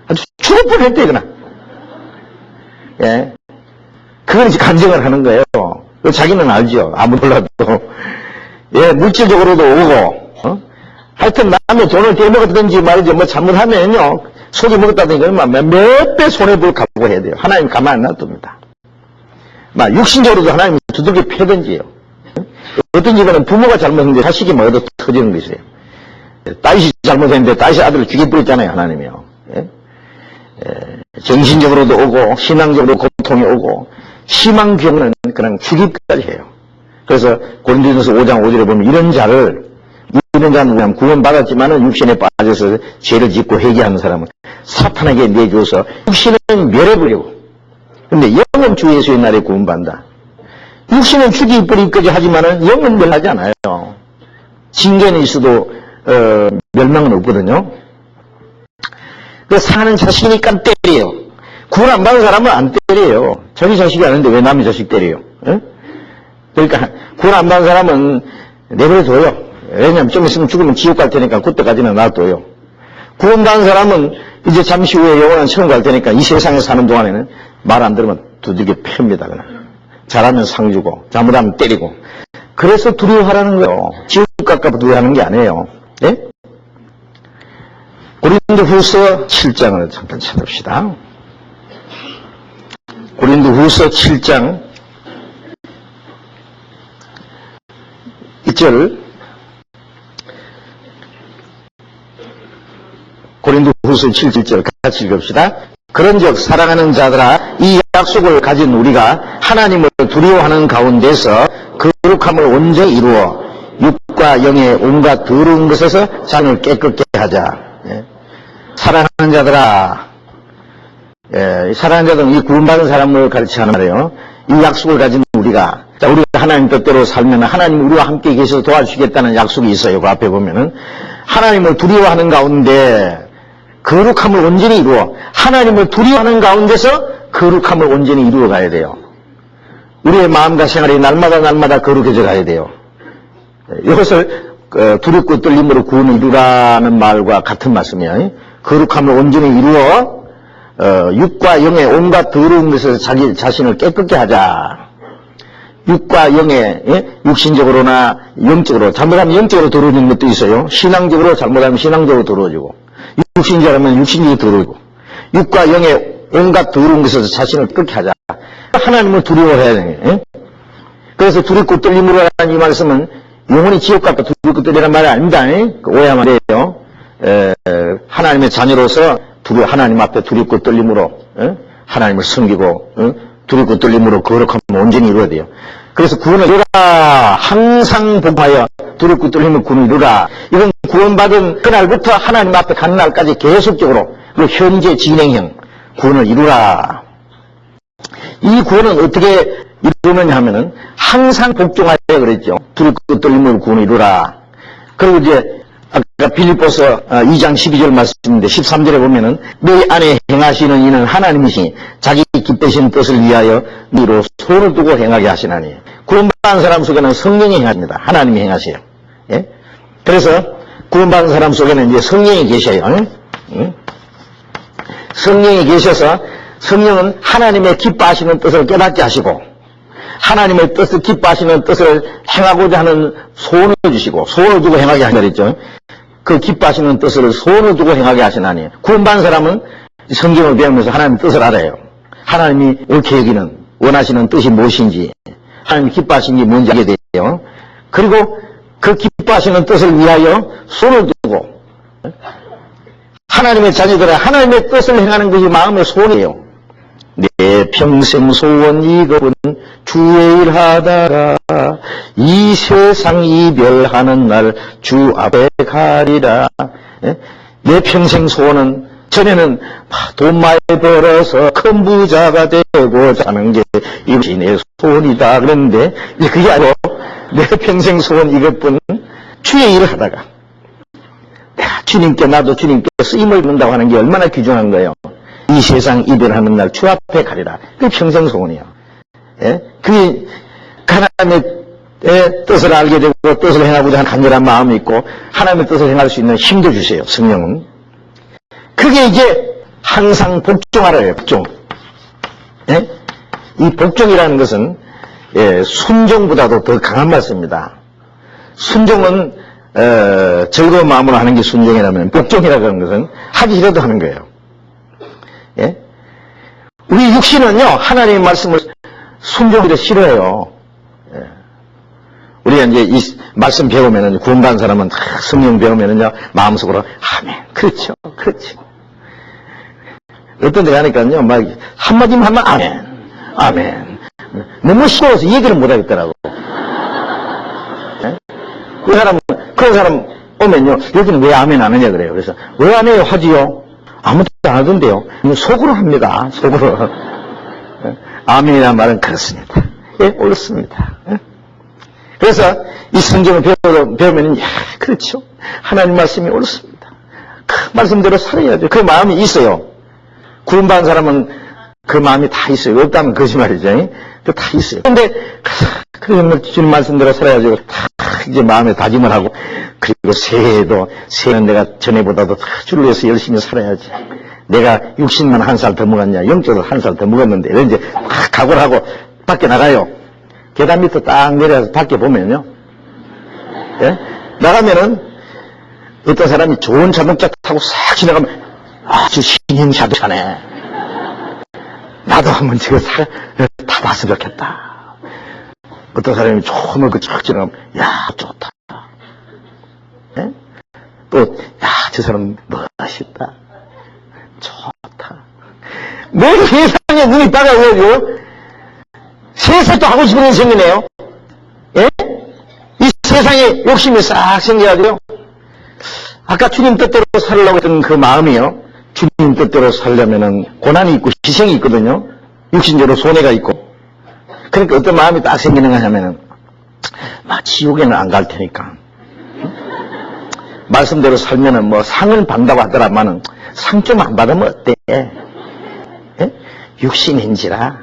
아주 죽을 뻔 했대요, 그냥. 예. 그걸 이제 감정을 하는 거예요. 자기는 알죠. 아무도 몰라도. 예, 물질적으로도 오고, 하여튼 남의 돈을 대먹었든지 말이죠. 뭐 잘못하면요. 속이 먹었다든지 그러면 몇 배 손해볼 각오해야 돼요. 하나님 가만 안 놔둡니다. 막 육신적으로도 하나님 두들겨 패든지요. 어떤 집안은 부모가 잘못했는데 자식이 뭐 얻어 터지는 것이에요. 딸이 잘못했는데 딸이 아들을 죽여버렸잖아요. 하나님이요. 예? 정신적으로도 오고 신앙적으로 고통이 오고 심한 경우는 그냥 죽이기까지 해요. 그래서 고린도전서 5장 5절에 보면 이런 자는 그냥 구원받았지만은 육신에 빠져서 죄를 짓고 회개하는 사람은 사탄에게 내주어서 육신은 멸해버리고 근데 영은 주 예수의 날에 구원받는다. 육신은 죽이버리기까지 하지만은 영은 멸하지 않아요. 징계는 있어도 멸망은 없거든요. 그 사는 자식이니까 때려요. 구원 안 받은 사람은 안 때려요. 자기 자식이 아닌데 왜 남의 자식 때려요? 예? 그러니까 구원 안 받은 사람은 내버려둬요. 왜냐하면 좀 있으면 죽으면 지옥 갈 테니까 그때까지는 놔둬요. 구원 받은 사람은 이제 잠시 후에 영원한 천국 갈 테니까 이 세상에 사는 동안에는 말 안 들으면 두들겨 팹니다. 그냥. 잘하면 상 주고 잘못하면 때리고. 그래서 두려워하라는 거예요. 지옥 갈까 봐 두려워하는 게 아니에요. 예? 고린도후서 7장을 잠깐 찾읍시다. 고린도후서 7장 1절. 고린도후서 7절 같이 읽읍시다. 그런즉 사랑하는 자들아 이 약속을 가진 우리가 하나님을 두려워하는 가운데서 거룩함을 온전히 이루어 육과 영의 온갖 더러운 것에서 자신을 깨끗게 하자. 예. 사랑하는 자들아, 예, 사랑하는 자들은 이 구원받은 사람을 가르치는 말이에요. 이 약속을 가진 우리가, 자, 우리가 하나님 뜻대로 살면 하나님 우리와 함께 계셔서 도와주시겠다는 약속이 있어요. 그 앞에 보면은 하나님을 두려워하는 가운데 거룩함을 온전히 이루어, 하나님을 두려워하는 가운데서 거룩함을 온전히 이루어 가야 돼요. 우리의 마음과 생활이 날마다 거룩해져 가야 돼요. 이것을 두렵고 떨림으로 구원을 이루라는 말과 같은 말씀이에요. 거룩함을 온전히 이루어 육과 영의 온갖 더러운 것에서 자기 자신을 깨끗게 하자. 육과 영의, 예? 육신적으로나 영적으로, 잘못하면 영적으로 더러워지는 것도 있어요. 신앙적으로 잘못하면 신앙적으로 더러워지고, 육신적으로 육신적으로 더러워지고, 육과 영의 온갖 더러운 것에서 자신을 깨끗게 하자. 하나님을 두려워해야 돼요. 예? 그래서 두렵고 떨림으로 하는 이 말씀은 영원히 지옥 갈까 두렵고 떨리라는 말이 아닙니다. 예? 오해하면 안 돼요. 하나님의 자녀로서 하나님 앞에 두렵고 떨림으로, 예? 하나님을 섬기고, 두렵고 떨림으로 거룩함을 온전히 이루어야 돼요. 그래서 구원을 이루라. 항상 복하여 두렵고 떨림을 구원을 이루라. 이건 구원받은 그날부터 하나님 앞에 가는 날까지 계속적으로 그리고 현재 진행형 구원을 이루라. 이 구원은 어떻게 이루느냐 하면은 항상 복종하여 그랬죠. 두렵고 떨림을 구원을 이루라. 그리고 이제 아까 빌립보서 2장 12절 말씀인데 13절에 보면은 너희 안에 행하시는 이는 하나님이시니 자기 기쁘신 뜻을 위하여 너희로 손을 두고 행하게 하시나니. 구원받은 사람 속에는 성령이 행합니다. 하나님이 행하세요. 예? 그래서 구원받은 사람 속에는 이제 성령이 계셔요. 응? 성령이 계셔서 성령은 하나님의 기뻐하시는 뜻을 깨닫게 하시고 하나님의 뜻을 기뻐하시는 뜻을 행하고자 하는 소원을 주시고 소원을 두고 행하게 하시라 그랬죠. 그 기뻐하시는 뜻을 소원을 두고 행하게 하시나니. 구원받은 사람은 성경을 배우면서 하나님의 뜻을 알아요. 하나님이 옳게 여기는 원하시는 뜻이 무엇인지 하나님이 기뻐하시는 게 뭔지 알게 돼요. 그리고 그 기뻐하시는 뜻을 위하여 손을 두고 하나님의 자녀들은 하나님의 뜻을 행하는 것이 마음의 소원이에요. 내 평생 소원 이것은 주의 일 하다가 이 세상 이별하는 날 주 앞에 가리라. 내 평생 소원은 전에는 돈 많이 벌어서 큰 부자가 되고자 하는 게 이것이 내 소원이다 그랬는데 그게 아니고 내 평생 소원 이것뿐 주의 일을 하다가 내가 주님께 나도 주님께 쓰임을 입는다고 하는 게 얼마나 귀중한 거예요. 이 세상 이별하는 날 주 앞에 가리라. 그게 평생 소원이에요. 예? 그게 하나님의 뜻을 알게 되고 뜻을 행하고자 하는 간절한 마음이 있고 하나님의 뜻을 행할 수 있는 힘도 주세요. 성령은. 그게 이제 항상 복종하라예요. 복종. 예? 이 복종이라는 것은 순종보다도 더 강한 말씀입니다. 순종은 즐거운 마음으로 하는 게 순종이라면 복종이라고 하는 것은 하기 싫어도 하는 거예요. 예? 우리 육신은요 하나님의 말씀을 순종하기를 싫어해요. 예. 우리가 이제 이 말씀 배우면은 구원받은 사람은 성령 배우면은요 마음속으로 아멘 그렇죠 그렇지. 어떤 데 가니까요 막 한마디만 하면 아멘 아멘 너무 시끄러워서 얘기를 못 하겠더라고. 예? 그런 사람 오면요 여기는 왜 아멘 안 하냐 그래요. 그래서 왜 안 해요 하지요. 아무도 안 하던데요. 속으로 합니다. 속으로. 아멘이라는 말은 그렇습니다. 예, 옳습니다. 예? 그래서 이 성경을 배우면, 야, 그렇죠. 하나님 말씀이 옳습니다. 그 말씀대로 살아야죠. 그 마음이 있어요. 구원받은 사람은 그 마음이 다 있어요. 없다면 거짓말이죠. 그 다 있어요. 근데 그래 주님 말씀대로 살아가지고 다 이제 마음에 다짐을 하고, 그리고 새해는 내가 전에보다도 다 주를 위해서 열심히 살아야지. 내가 육신만 한 살 더 먹었냐, 영적으로 한 살 더 먹었는데, 이런 이제 막 각오를 하고 밖에 나가요. 계단 밑에 딱 내려서 밖에 보면요. 예? 나가면은 어떤 사람이 좋은 자동차 타고 싹 지나가면 아주 신형 자동차네. 나도 한번 저거 타봤으면 좋겠다. 어떤 사람이 좋은 거 쫙 지나가면 야 좋다. 예? 또 야 저 사람 멋있다. 좋다. 내 세상에 눈이 따가워요. 세상도 하고 싶은 게 생기네요. 예? 이 세상에 욕심이 싹 생겨가지고요. 아까 주님 뜻대로 살려고 했던 그 마음이요. 주님 뜻대로 살려면은 고난이 있고 희생이 있거든요. 육신적으로 손해가 있고. 그러니까 어떤 마음이 딱 생기는가 하면은, 지옥에는 안 갈 테니까. 말씀대로 살면은 뭐 상을 받는다고 하더라마는 상 좀 안 받으면 어때? 예? 육신인지라.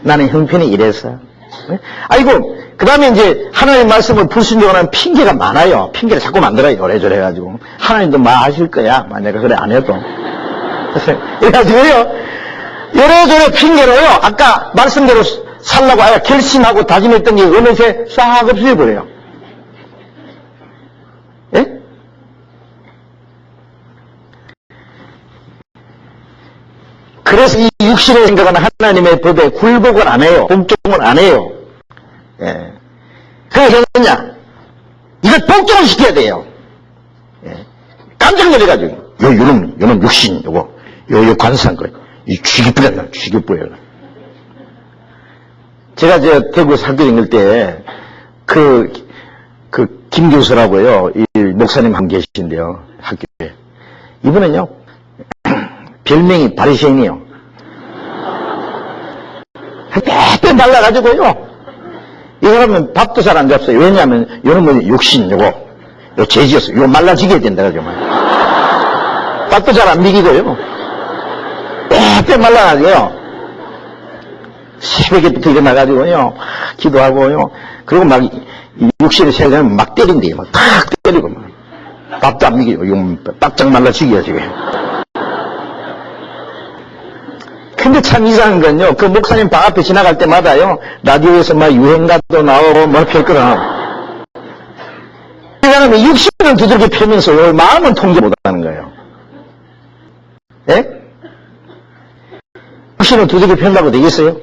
나는 형편이 이래서. 예? 아이고, 그 다음에 이제 하나님 말씀을 불순종을 하는 핑계가 많아요. 핑계를 자꾸 만들어요. 요래저래 해가지고. 하나님도 하실 거야. 내가 그래 안 해도. 그래가지고요. 요래저래 핑계로요. 아까 말씀대로 살라고 아예 결심하고 다짐했던 게 어느새 싹 없어져버려요. 예? 그래서 이 육신의 생각은 하나님의 법에 굴복을 안 해요. 복종을 안 해요. 예. 그래서 했느냐? 이걸 복종을 시켜야 돼요. 예. 깜짝 놀래가지고. 요놈 육신, 요 관상, 이 쥐기뿌렸나, 쥐기뿌려. 제가 대구 학교 다닐 때, 김 교수라고요. 이 목사님 한 계신데요. 학교에. 이분은요, 별명이 바리새인이요. 빼빼 말라가지고요. 이 사람은 밥도 잘 안 잡어요. 왜냐하면, 요놈은 육신, 요 죄지였어. 요 말라지게 된다, 가지고. 밥도 잘 안 먹이고요. 빼빼 말라가지고요. 새벽에부터 일어나가지고요. 기도하고요. 그리고 막, 육신의 세상을 막 때린대요. 막 탁 때리고, 막. 밥도 안 먹이고, 이거 바짝 말라지게 지금. 근데 참 이상한 건요, 그 목사님 방 앞에 지나갈 때마다요, 라디오에서 막 유행가도 나오고, 뭐, 별거나. 이 사람이 육신을 두들겨 펴면서 마음은 통제 못하는 거예요. 예? 육신을 두들겨 편다고 되겠어요?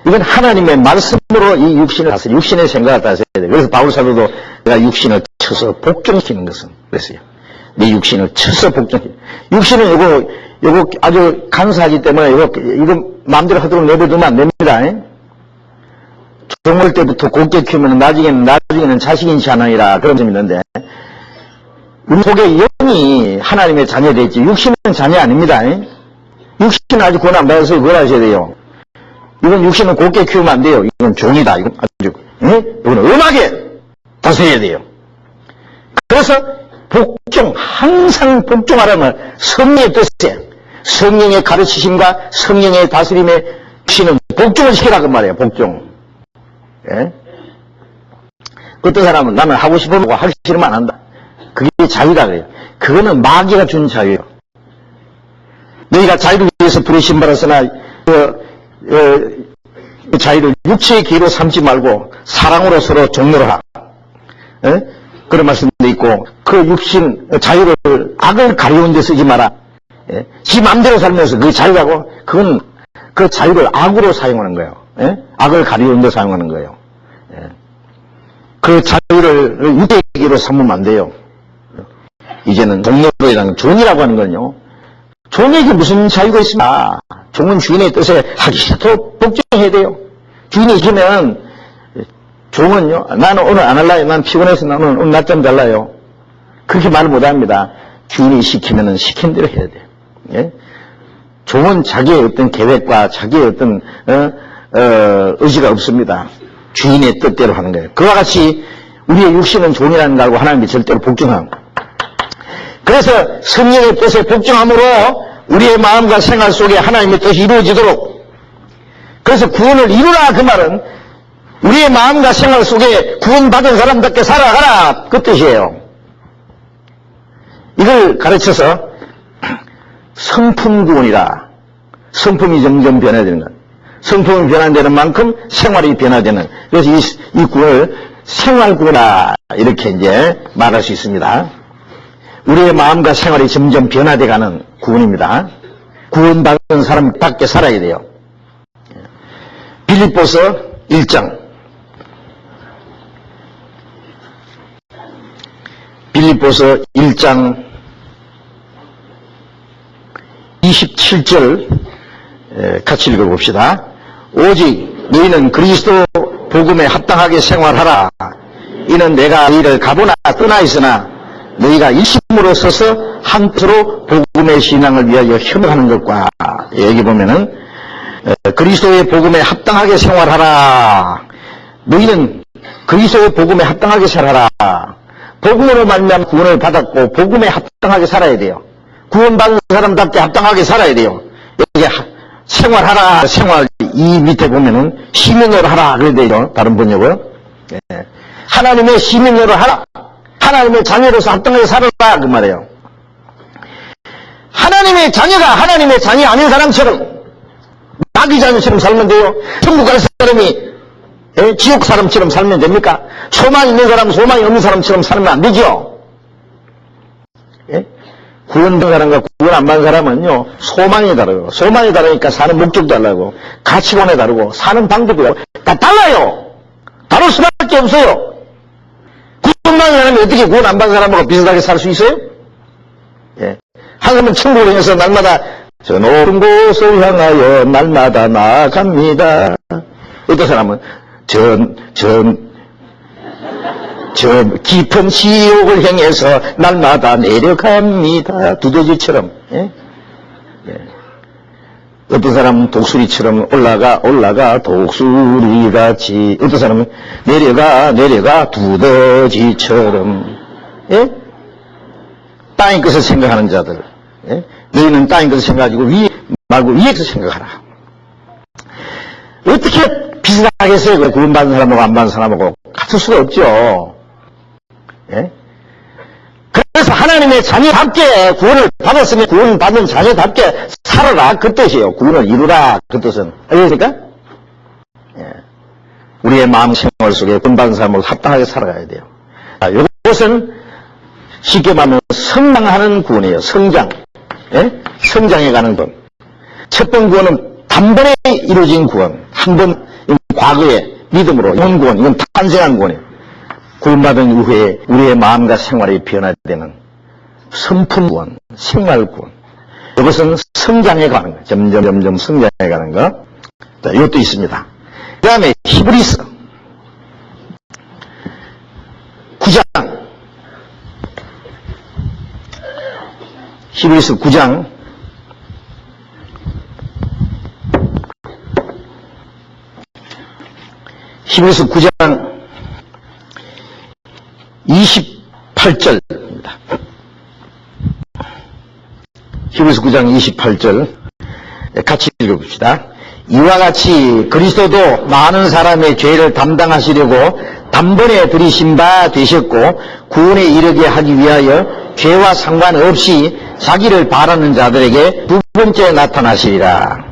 이건 하나님의 말씀으로 이 육신을 다스려, 육신의 생각을 다스려야 돼요. 그래서 바울 사도도 내가 육신을 쳐서 복종시키는 것은 그랬어요. 내 육신을 쳐서 복종시키는. 육신은 요거 아주 간사하기 때문에 이거 마음대로 하도록 내버려두면 안 됩니다. 종을 때부터 곱게 키우면 나중에는 자식인지 하나이라 그런 점이 있는데, 우리 속에 영이 하나님의 자녀되지 육신은 자녀 아닙니다. 육신은 아직 구원 안 받아서 그걸 하셔야 돼요. 이건 육신은 곱게 키우면 안 돼요. 이건 종이다. 이건 아주, 이건 음하게 다스려야 돼요. 그래서 복종, 항상 복종하라면 성령의 뜻에, 성령의 가르치심과 성령의 다스림에 육신은 복종을 시키라 그 말이에요. 복종. 예? 어떤 사람은 나는 하고 싶으면 하고 하기 싫으면 안 한다. 그게 자유다 그래요. 그거는 마귀가 준 자유예요. 너희가 자유를 위해서 부르심 받았으나 그 자유를 육체의 기로 삼지 말고 사랑으로 서로 종로라. 예? 그런 말씀도 있고, 그 육신 자유를 악을 가리운 데 쓰지 마라. 예? 지 마음대로 살면서 그 자유라고, 그건 그 자유를 악으로 사용하는 거예요. 예? 악을 가리운 데 사용하는 거예요. 예? 그 자유를 육체의 기로 삼으면 안 돼요. 이제는 종로라는 종이라고 하는 건요. 종에게 무슨 자유가 있습니까? 종은 주인의 뜻에 하기 싫도록 복종해야 돼요. 주인이 시키면, 종은요, 나는 오늘 안 할라요. 난 피곤해서 나는 오늘 낮잠 잘라요. 그렇게 말을 못 합니다. 주인이 시키면은 시킨 대로 해야 돼요. 예? 종은 자기의 어떤 계획과 자기의 어떤, 의지가 없습니다. 주인의 뜻대로 하는 거예요. 그와 같이 우리의 육신은 종이라는 거 알고 하나님이 절대로 복종합니다. 그래서 성령의 뜻에 복종함으로 우리의 마음과 생활 속에 하나님의 뜻이 이루어지도록. 그래서 구원을 이루라 그 말은 우리의 마음과 생활 속에 구원받은 사람답게 살아가라 그 뜻이에요. 이걸 가르쳐서 성품 구원이라. 성품이 점점 변화되는 것. 성품이 변화되는 만큼 생활이 변화되는. 그래서 이 구원을 생활구원이라 이렇게 이제 말할 수 있습니다. 우리의 마음과 생활이 점점 변화돼가는 구원입니다. 구원받은 사람답게 살아야 돼요. 빌립보서 1장. 빌립보서 1장 27절 같이 읽어봅시다. 오직 너희는 그리스도 복음에 합당하게 생활하라. 이는 내가 너희를 가보나 떠나 있으나 너희가 일심으로 서서 한 뜻으로 복음의 신앙을 위하여 협력하는 것과, 여기 보면은 그리스도의 복음에 합당하게 생활하라. 너희는 그리스도의 복음에 합당하게 살아라. 복음으로 말미암아 구원을 받았고 복음에 합당하게 살아야 돼요. 구원받은 사람답게 합당하게 살아야 돼요. 여기 생활하라, 생활, 이 밑에 보면은 시민으로 하라 그래야 되죠. 다른 번역은. 하나님의 시민으로 하라. 하나님의 자녀로서 합당하게 살아라 그 말이에요. 하나님의 자녀가 하나님의 자녀 아닌 사람처럼 마귀 자녀처럼 살면 돼요. 천국 갈 사람이 지옥 사람처럼 살면 됩니까? 소망 있는 사람, 소망이 없는 사람처럼 살면 안 되죠. 구원받은 사람과 구원 안 받은 사람은요, 소망이 다르고, 소망이 다르니까 사는 목적도 다르고, 가치관이 다르고, 사는 방법이 다 달라요. 다를 수밖에 없어요. 구원받은 사람이 어떻게 구원 안 받은 사람하고 비슷하게 살 수 있어요? 한 사람은 천국을 향해서 날마다 저 높은 곳을 향하여 날마다 나아갑니다. 어떤 사람은 저 깊은 지옥을 향해서 날마다 내려갑니다. 두더지처럼. 어떤 사람은 독수리처럼 올라가 독수리같이. 어떤 사람은 내려가 두더지처럼. 땅의 것을 생각하는 자들. 너희는 땅의 것을 생각하고 위에 말고 위에서 생각하라. 어떻게 비슷하겠어요? 구원받은 사람하고 안 받은 사람하고 같을 수가 없죠. 그래서 하나님의 자녀답게 구원을 받았으면 구원받은 자녀답게 살아라 그 뜻이에요. 구원을 이루라 그 뜻은. 알겠습니까? 우리의 마음 생활 속에 구원받은 사람으로 합당하게 살아가야 돼요. 이것은 쉽게 말하면 성장하는 구원이에요. 성장. 성장해가는 것. 첫 번 구원은 단번에 이루어진 구원. 한 번 과거의 믿음으로 온 구원. 이건 탄생한 구원이에요. 구원받은 이후에 우리의 마음과 생활이 변화되는 성품 구원, 생활 구원. 이것은 성장해가는 거. 점점 성장해가는 거. 자, 이것도 있습니다. 그 다음에 히브리서 9장. 히브리서 9장 28절입니다. 히브리서 9장 28절 같이 읽어봅시다. 이와 같이 그리스도도 많은 사람의 죄를 담당하시려고 단번에 들이신 바 되셨고 구원에 이르게 하기 위하여 죄와 상관없이 자기를 바라는 자들에게 두 번째 나타나시리라.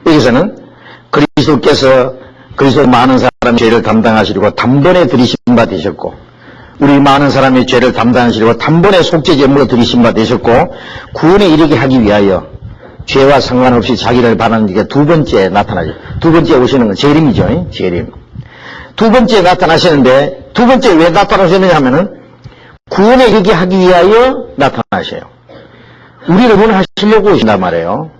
여기서는 그리스도 많은 사람의 죄를 담당하시려고 단번에 들이신 바 되셨고 우리 많은 사람의 죄를 담당하시려고 단번에 속죄제물로 들이신 바 되셨고 구원에 이르게 하기 위하여 죄와 상관없이 자기를 바라는 자에게 두 번째 나타나죠. 두 번째 오시는 건 재림이죠. 재림. 두 번째 나타나시는데 두 번째 왜 나타나셨느냐 하면은 구원에 이르게 하기 위하여 나타나셔요. 우리를 구원하시려고 오신단 말이에요.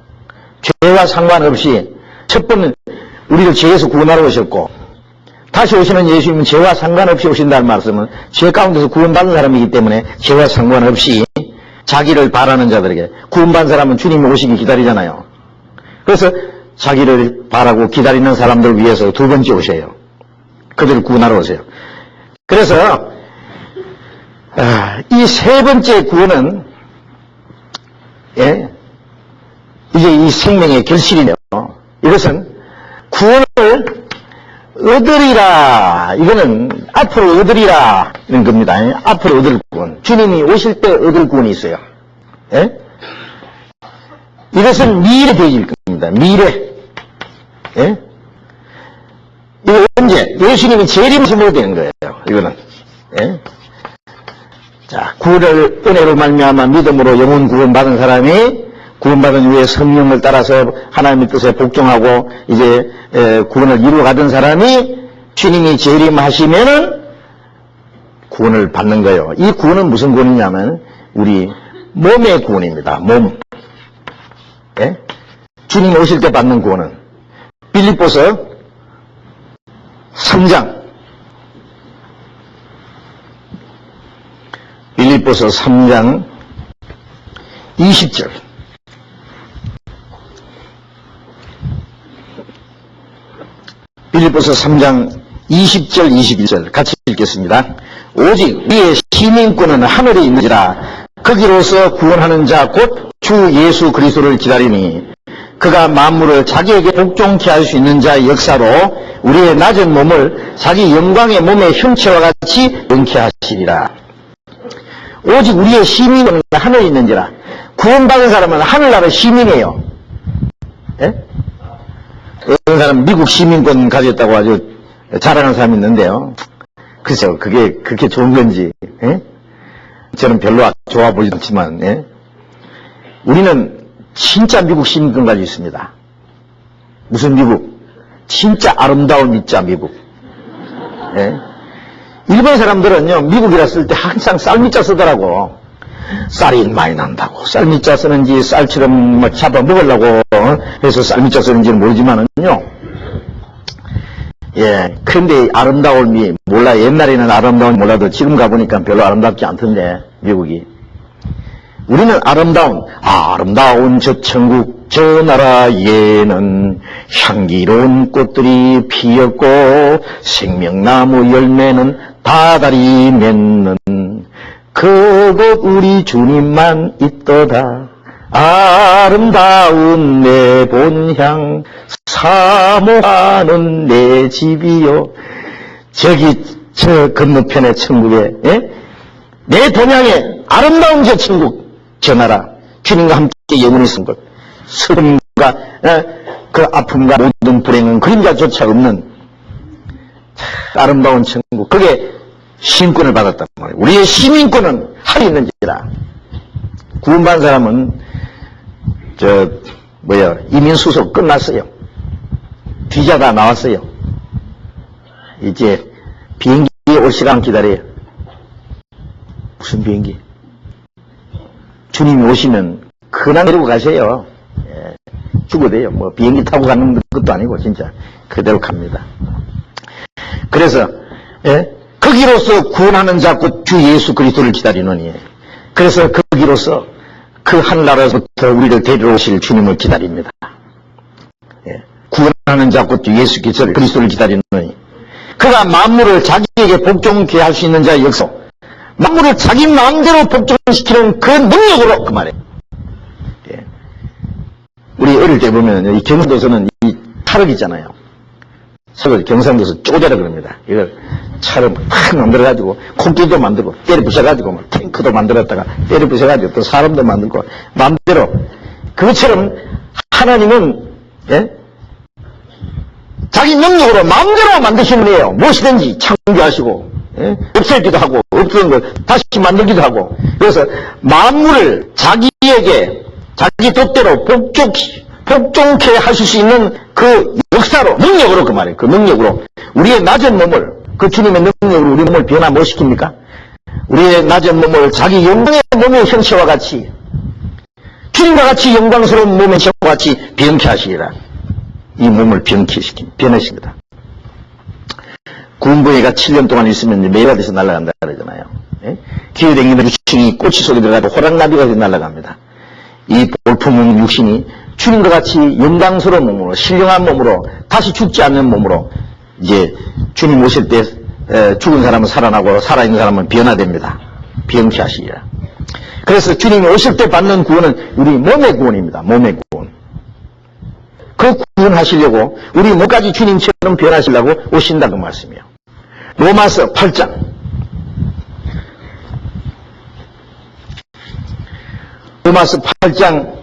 죄와 상관없이 첫 번은 우리를 죄에서 구원하러 오셨고 다시 오시는 예수님은 죄와 상관없이 오신다는 말씀은 죄 가운데서 구원받는 사람이기 때문에 죄와 상관없이 자기를 바라는 자들에게 구원받은 사람은 주님이 오시기 기다리잖아요. 그래서 자기를 바라고 기다리는 사람들 위해서 두 번째 오셔요. 그들을 구원하러 오세요. 그래서 이 세 번째 구원은 이제 이 생명의 결실이네요. 이것은 구원을 얻으리라. 이거는 앞으로 얻으리라는 겁니다. 앞으로 얻을 구원. 주님이 오실 때 얻을 구원이 있어요. 예? 이것은 미래 되어질 겁니다. 미래. 예? 이거 언제? 예수님이 재림하심으로 되는 거예요. 이거는. 예? 자, 구원을 은혜로 말미암아 믿음으로 영혼 구원 받은 사람이 구원받은 후에 성령을 따라서 하나님의 뜻에 복종하고 이제 구원을 이루어가던 사람이 주님이 재림하시면은 구원을 받는 거예요. 이 구원은 무슨 구원이냐면 우리 몸의 구원입니다. 몸. 예? 주님 오실 때 받는 구원은 빌립보서 3장 빌립보서 3장 20절 빌립보서 3장 20절 21절 같이 읽겠습니다. 오직 우리의 시민권은 하늘에 있는지라 거기로서 구원하는 자 곧 주 예수 그리스도를 기다리니 그가 만물을 자기에게 복종케 할 수 있는 자의 역사로 우리의 낮은 몸을 자기 영광의 몸의 형체와 같이 영케 하시리라. 오직 우리의 시민권은 하늘에 있는지라. 구원받은 사람은 하늘나라 시민이에요. 예? 어떤 사람 미국 시민권 가졌다고 아주 자랑하는 사람이 있는데요. 글쎄요, 그게 그렇게 좋은 건지, 예? 저는 별로 좋아 보이지 않지만, 예? 우리는 진짜 미국 시민권 가지고 있습니다. 무슨 미국? 진짜 아름다운 밑자 미국. 예? 일본 사람들은요, 미국이라 쓸 때 항상 쌀밑자 쓰더라고. 쌀이 많이 난다고. 쌀밑자 쓰는지 쌀처럼 뭐 잡아 먹으려고 해서 쌀밑자 쓰는지는 모르지만은요. 예. 그런데 아름다운 미, 몰라. 옛날에는 아름다운 몰라도 지금 가보니까 별로 아름답지 않던데, 미국이. 우리는 아름다운 저 천국, 저 나라에는 향기로운 꽃들이 피었고, 생명나무 열매는 다달이 맺는 그곳 우리 주님만 있도다. 아름다운 내 본향 사모하는 내 집이요. 저기 저 건너편의 천국에, 예? 내 본향에 아름다운 저 천국, 저 나라, 주님과 함께 영원히 있는 곳, 슬픔과 그 아픔과 모든 불행은 그림자조차 없는 아름다운 천국, 그게 시민권을 받았단 말이에요. 우리의 시민권은 하늘에 있는지라. 구원받은 사람은 이민수속 끝났어요. 비자 다 나왔어요. 이제 비행기에 올 시간 기다려요. 무슨 비행기? 주님이 오시면 그날 내리고 가세요. 예, 죽어도요. 뭐 비행기 타고 가는 것도 아니고 진짜 그대로 갑니다. 그래서 예? 거기로서 구원하는 자 곧 주 예수 그리스도를 기다리노니, 그래서 거기로서 그 하늘나라에서부터 우리를 데리러 오실 주님을 기다립니다. 예. 구원하는 자 곧 주 예수 그리스도를 기다리노니 그가 만물을 자기에게 복종케 할 수 있는 자의 역사, 만물을 자기 마음대로 복종시키는 그 능력으로, 그 말이에요. 예. 우리 어릴 때 보면 이 경상도에서는 이 타락 있잖아요. 서울 경상도에서 쪼개라 그럽니다. 이걸 차를 팍 만들어가지고 코끼리도 만들고 때려 부숴가지고 뭐 탱크도 만들었다가 때려 부숴가지고 또 사람도 만들고 마음대로. 그것처럼 하나님은 예? 자기 능력으로 마음대로 만드시는 분이에요. 무엇이든지 창조하시고 예? 없애기도 하고 없던 걸 다시 만들기도 하고. 그래서 만물을 자기에게 자기 뜻대로 복종케 하실 수 있는 그 역사로, 능력으로, 그 말이에요. 그 능력으로 우리의 낮은 몸을, 그 주님의 능력으로 우리 몸을 변화 못 시킵니까? 우리의 낮은 몸을 자기 영광의 몸의 형체와 같이, 주님과 같이 영광스러운 몸의 형체와 같이 변케 하시리라. 이 몸을 변화시킵니다. 군부회가 7년 동안 있으면 매가 돼서 날아간다 그러잖아요. 예? 기후댕기는 육신이 꽃이 속에 들어가고 호랑나비가 돼서 날아갑니다. 이 볼품은 육신이 주님과 같이 영광스러운 몸으로, 신령한 몸으로, 다시 죽지 않는 몸으로, 이제 주님 오실 때 죽은 사람은 살아나고 살아있는 사람은 변화됩니다. 변케 하시리라. 그래서 주님이 오실 때 받는 구원은 우리 몸의 구원입니다. 몸의 구원. 그 구원하시려고 우리 뭐까지 주님처럼 변하시려고 오신다 그 말씀이에요. 로마서 8장 로마서 8장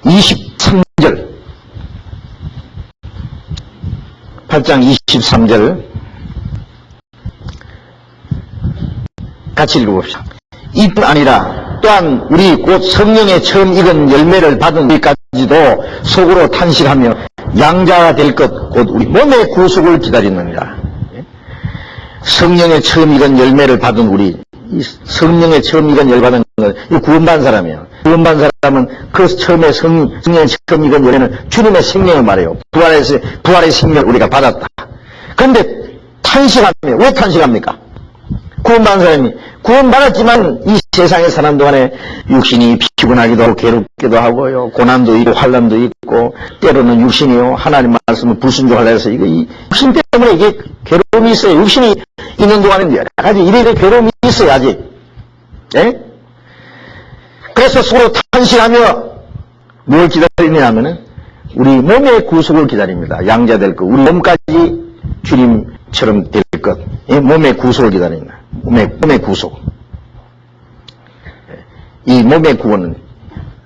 23절 8장 23절 같이 읽어봅시다. 이뿐 아니라 또한 우리 곧 성령의 처음 익은 열매를 받은 우리까지도 속으로 탄식하며 양자가 될 것 곧 우리 몸의 구속을 기다리느니라. 성령의 처음 익은 열매를 받은 우리, 이 성령의 처음 익은 열매 받은 것, 이 구원받은 사람이에요. 구원받은 사람은 그 처음에 성령의 처음 익은 열매는 주님의 생명을 말해요. 부활의 생명을 우리가 받았다. 그런데 탄식하며, 왜 탄식합니까? 구원받은 사람이 구원받았지만 이 세상에 사는 동안에 육신이 피곤하기도 하고 괴롭기도 하고요. 고난도 있고 환난도 있고 때로는 육신이요. 하나님 말씀을 불순종하려 해서 이 육신 때문에 이게 괴로움이 있어요. 육신이 있는 동안에 여러 가지 이래저래 괴로움이 있어요. 아직. 예? 그래서 서로 탄식하며 뭘 기다리냐 하면은 우리 몸의 구속을 기다립니다. 양자될 것. 우리 몸까지 주님처럼 될 것. 예? 몸의 구속을 기다립니다. 몸의 구속. 이 몸의 구원은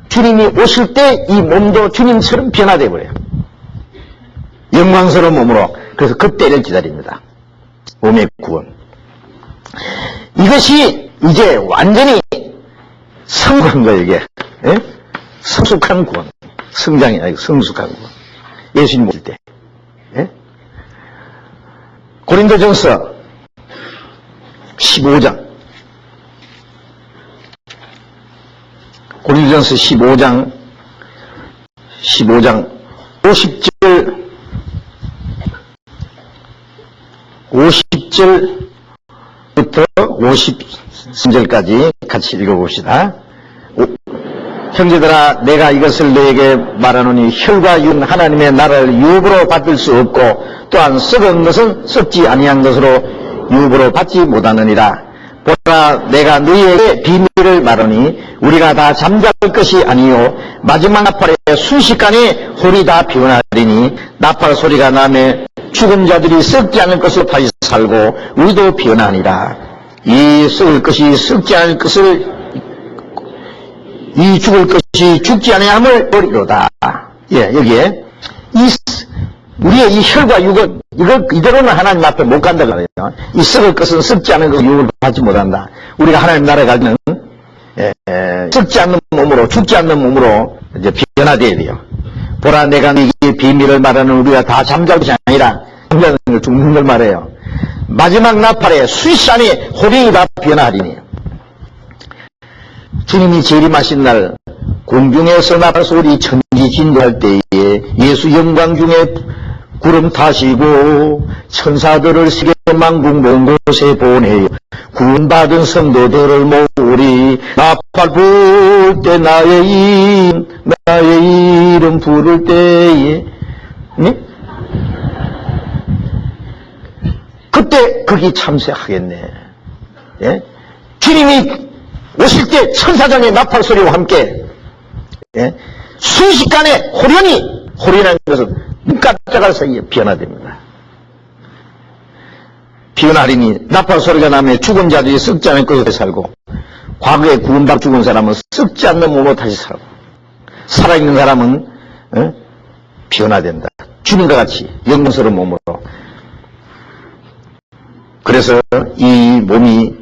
주님이 오실 때 이 몸도 주님처럼 변화되어 버려요. 영광스러운 몸으로. 그래서 그때를 기다립니다. 몸의 구원. 이것이 이제 완전히 성숙한 거예요, 이게. 예? 성숙한 구원. 성장이 아니고 성숙한 구원. 예수님 오실 때. 예? 고린도전서 15장 고린도전서 15장 50절부터 53절까지 같이 읽어봅시다. 형제들아 내가 이것을 너에게 말하노니 혈과 육 하나님의 나라를 유업으로 받을 수 없고 또한 썩은 것은 썩지 아니한 것으로 유업으로 받지 못하느니라. 보라 내가 너희에게 비밀을 말하니 우리가 다 잠잘 것이 아니요 마지막 나팔에 순식간에 홀이 다 피어나리니 나팔 소리가 나매 죽은 자들이 썩지 않을 것으로 다시 살고 우리도 피어나니라. 이 썩을 것이 썩지 않을 것을 이 죽을 것이 죽지 아니함을 버리로다. 예, 여기에 우리의 이 혈과 육은 이대로는 하나님 앞에 못 간다 그래요. 이 썩을 것은 썩지 않은 것을 육을 받지 못한다. 우리가 하나님 나라에 가면 썩지 않는 몸으로 죽지 않는 몸으로 이제 변화되어야 돼요. 보라 내가 네게 비밀을 말하는 우리가 다 잠잘 것이 아니라 잠자는 걸 죽는 걸 말해요. 마지막 나팔에 수시안에 호령이 다 변화하리니 주님이 재림하신 날 공중에서 나팔 소리 천지진도할 때에 예수 영광 중에 구름 타시고 천사들을 세계 만국 먼 곳에 보내요. 구원받은 성도들을 모으리. 나팔 불 때 나의 이름 부를 때에 그때 거기 참새하겠네. 예? 주님이 오실 때 천사장의 나팔 소리와 함께 순식간에 호련이라는 것은 눈 깜짝할 사이에 변화됩니다. 변화하리니 나팔 소리가 나면 죽은 자들이 썩지 않을 것으로 살고 과거에 구원받고 죽은 사람은 썩지 않는 몸으로 다시 살고 살아있는 사람은 변화된다. 주님과 같이 영광스러운 몸으로. 그래서 이 몸이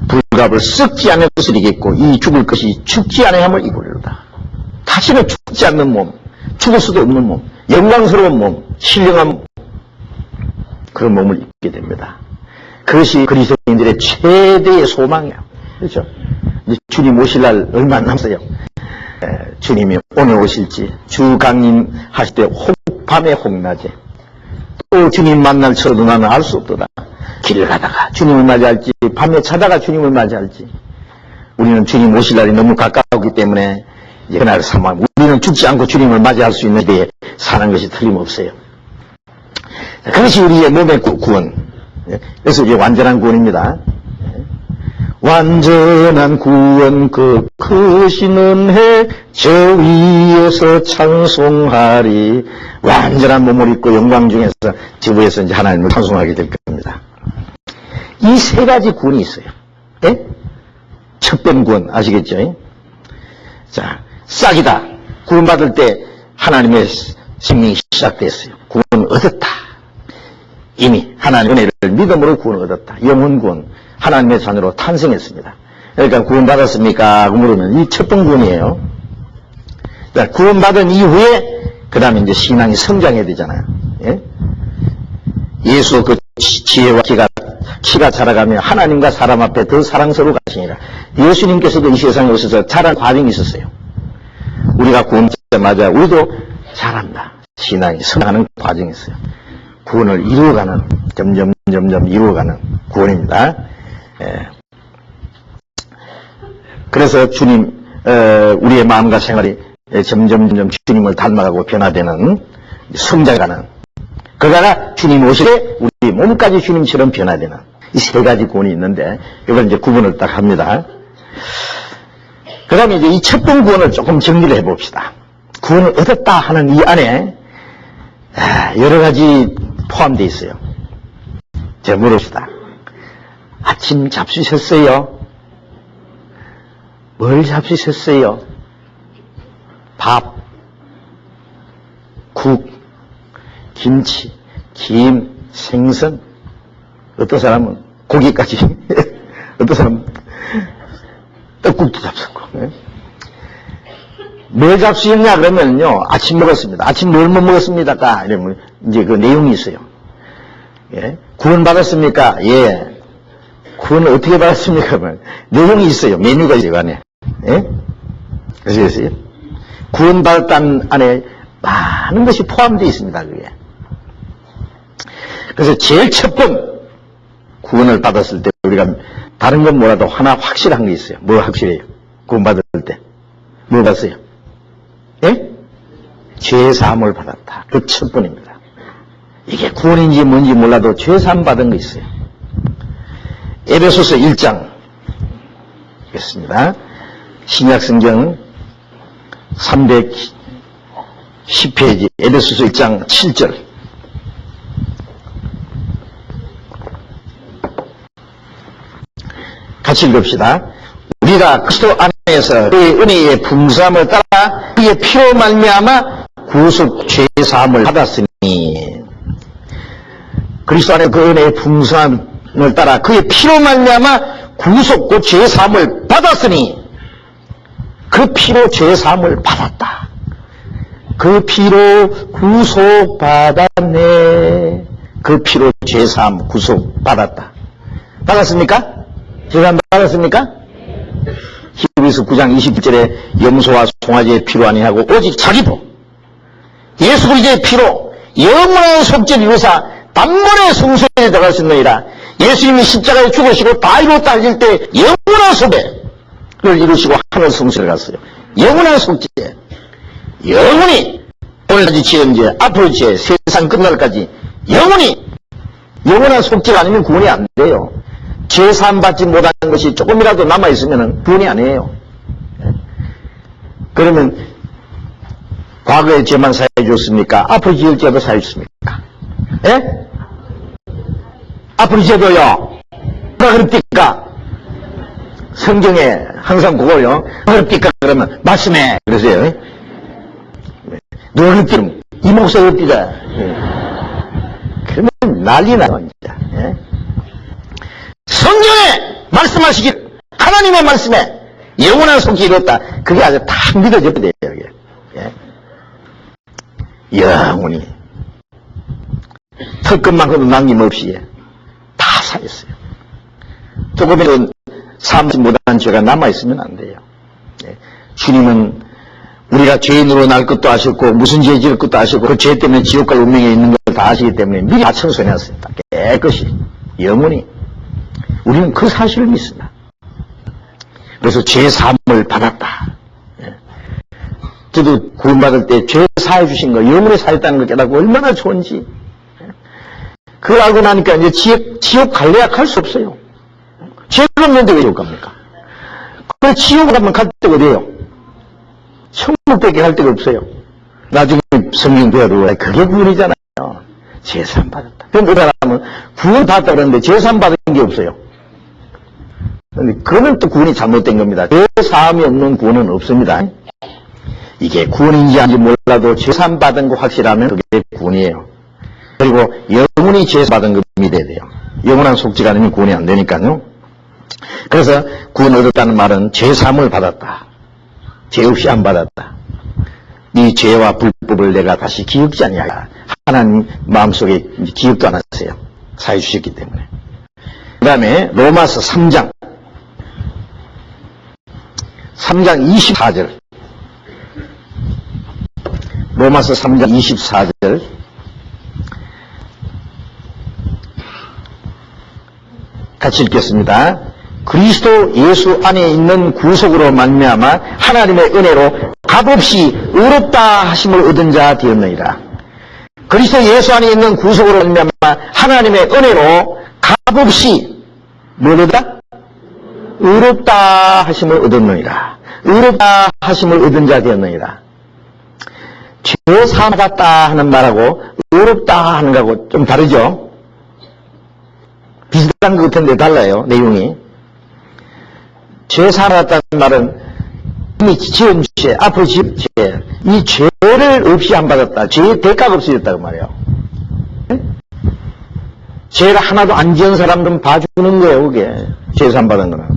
불갑을 썩지 않을 것을 이겼고 이 죽을 것이 죽지 않음을 이루리로다. 다시는 죽지 않는 몸, 죽을 수도 없는 몸, 영광스러운 몸, 신령한 그런 몸을 입게 됩니다. 그것이 그리스도인들의 최대의 소망이에요. 그렇죠? 이제 주님 오실 날 얼마 안 남았어요. 주님이 오늘 오실지 주 강림하실 때 밤에 홍낮에 또 주님 만날 처럼 나는 알 수 없도다. 길을 가다가 주님을 맞이할지 밤에 자다가 주님을 맞이할지 우리는 주님 오실 날이 너무 가까웠기 때문에 그날 삼아 우리는 죽지 않고 주님을 맞이할 수 있는 데에 사는 것이 틀림없어요. 그것이 우리의 몸의 구원. 그래서 이게 완전한 구원입니다. 완전한 구원 그 크신 은혜 저 위에서 찬송하리. 완전한 몸을 입고 영광 중에서 저 위에서 이제 하나님을 찬송하게 될 겁니다. 이 세 가지 구원이 있어요. 예? 첫 번 구원 아시겠죠? 자, 싹이다. 구원받을 때 하나님의 생명이 시작됐어요. 구원을 얻었다. 이미 하나님의 은혜를 믿음으로 구원을 얻었다. 영혼 구원, 하나님의 자녀로 탄생했습니다. 그러니까 구원받았습니까? 물으면 이 첫 번 구원이에요. 그러니까 구원받은 이후에 그 다음에 이제 신앙이 성장해야 되잖아요. 예? 예수 그 지혜와 키가 자라가며 하나님과 사람 앞에 더 사랑스러워 가시니라. 예수님께서도 이 세상에 오셔서 자란 과정이 있었어요. 우리가 구원받자마자 우리도 자란다. 신앙이 성장하는 과정이 있어요. 구원을 이루어가는, 점점 이루어가는 구원입니다. 예. 그래서 주님, 우리의 마음과 생활이 점점 주님을 닮아가고 변화되는, 성장하는, 그러다가 주님 오시되 우리 몸까지 주님처럼 변화되는 이 세 가지 구원이 있는데, 이걸 이제 구분을 딱 합니다. 그 다음에 이제 이 첫 번 구원을 조금 정리를 해봅시다. 구원을 얻었다 하는 이 안에 여러 가지 포함되어 있어요. 제가 물읍시다. 아침 잡수셨어요? 뭘 잡수셨어요? 밥, 국, 김치, 김, 생선. 어떤 사람은 고기까지. 어떤 사람은 떡국도 잡수고. 뭘 잡수셨냐 그러면요, 아침 먹었습니다. 아침 뭘 먹었습니까? 이러면 이제 그 내용이 있어요. 예? 구원 받았습니까? 예. 구원을 어떻게 받았습니까? 내용이 있어요. 메뉴가 있어요, 안에. 예? 아시겠어요? 구원 받았다는 안에 많은 것이 포함되어 있습니다, 그게. 그래서 제일 첫 번 구원을 받았을 때 우리가 다른 건 뭐라도 하나 확실한 게 있어요. 뭐 확실해요? 구원 받을 때. 뭐 받았어요? 예? 죄사함을 받았다. 그 첫 번입니다. 이게 구원인지 뭔지 몰라도 죄사함 받은 거 있어요. 에베소서 1장 있습니다. 신약성경 310페이지 에베소서 1장 7절. 같이 읽읍시다. 우리가 그리스도 안에서 그의 은혜의 풍성함을 따라 그의 피로 말미암아 구속 죄사함을 받았으니, 그리스도 안에 그 은혜의 풍성함을 따라 그의 피로 말미암아 구속 그 죄사함을 받았으니, 그 피로 죄사함을 받았다. 그 피로 구속받았네. 그 피로 죄사함 구속받았다. 받았습니까? 죄사함 받았습니까? 히브리서 9장 20절에 염소와 송아지의 피로 아니하고 오직 자기 피, 예수 그리스도의 피로 영원한 속죄를 이루사 단번에 성소에 들어가셨느니라. 예수님이 십자가에 죽으시고 다 이루었다 하실 때 영원한 속죄를 이루시고 하늘 성소에 갔어요. 영원한 속죄, 영원히 오늘까지 지은 죄, 앞으로 죄, 세상 끝날까지 영원히, 영원한 속죄가 아니면 구원이 안 돼요. 죄사함 받지 못하는 것이 조금이라도 남아있으면 구원이 아니에요. 그러면 과거에 죄만 사해 줬습니까? 앞으로 지을 죄도 사해 줬습니까? 예? 앞으로 죄도요. 뭐가 그럽니까? 성경에 항상 그걸요. 어렵니까? 그러면 말씀해 그러세요. 누가 그럽니까? 이 목사 어렵디다. 그러면 난리 나요 진짜. 예? 성경에 말씀하시길, 하나님의 말씀에 영원한 속죄를 이뤘다. 그게 아주 다 믿어져야 돼요. 예? 영원히 털끝만큼도 남김없이 다 사했어요. 조금이라도 삼지 못한 죄가 남아있으면 안 돼요. 예? 주님은 우리가 죄인으로 날 것도 아셨고 무슨 죄 지을 것도 아셨고 그 죄 때문에 지옥 갈 운명에 있는 걸 다 아시기 때문에 미리 다 청소해놨습니다. 깨끗이 영원히. 우리는 그 사실을 믿습니다. 그래서 죄사함을 받았다. 예. 저도 구원받을 때 죄 사해 주신 거, 영원히 사했다는 걸 깨닫고 얼마나 좋은지. 예. 그걸 알고 나니까 이제 지옥 갈래야 갈 수 없어요. 죄가 없는데 왜 지옥 갑니까? 그래, 지옥 가면 갈 데가 어디예요? 천국밖에 갈 데가 없어요. 나중에 성경 배워도 그게 구원이잖아요. 제산 받았다. 그럼 그 사람은 구원 받았다 그러는데 제산 받은 게 없어요. 그런데 그거는 또 구원이 잘못된 겁니다. 죄사함이 없는 구원은 없습니다. 이게 구원인지 아닌지 몰라도 제산 받은 거 확실하면 그게 구원이에요. 그리고 영원히 제산 받은 거 믿어야 돼요. 영원한 속지가 아니면 구원이 안 되니까요. 그래서 구원 얻었다는 말은 죄사함을 받았다. 죄 없이 안 받았다. 네 죄와 불법을 내가 다시 기억지 아니하라. 하나님 마음속에 기억도 안 하세요. 사해 주셨기 때문에. 그 다음에 로마서 3장 24절. 로마서 3장 24절. 같이 읽겠습니다. 그리스도 예수 안에 있는 구속으로 말미암아 하나님의 은혜로 값없이 의롭다 하심을 얻은 자 되었느니라. 그리스도 예수 안에 있는 구속으로 말미암아 하나님의 은혜로 값없이 뭘 얻다? 의롭다 하심을 얻었느니라. 의롭다 하심을 얻은 자 되었느니라. 죄 사함 받았다 하는 말하고 의롭다 하는 거하고 좀 다르죠? 비슷한 것 같은데 달라요, 내용이. 죄 사함 받았다는 말은 이미 지은 죄, 앞으로 지은 죄, 이 죄를 없이 안 받았다. 죄의 대가가 없어졌다고 말이에요. 죄를 하나도 안 지은 사람들은 봐주는 거예요, 그게. 죄 사함 받은 거는.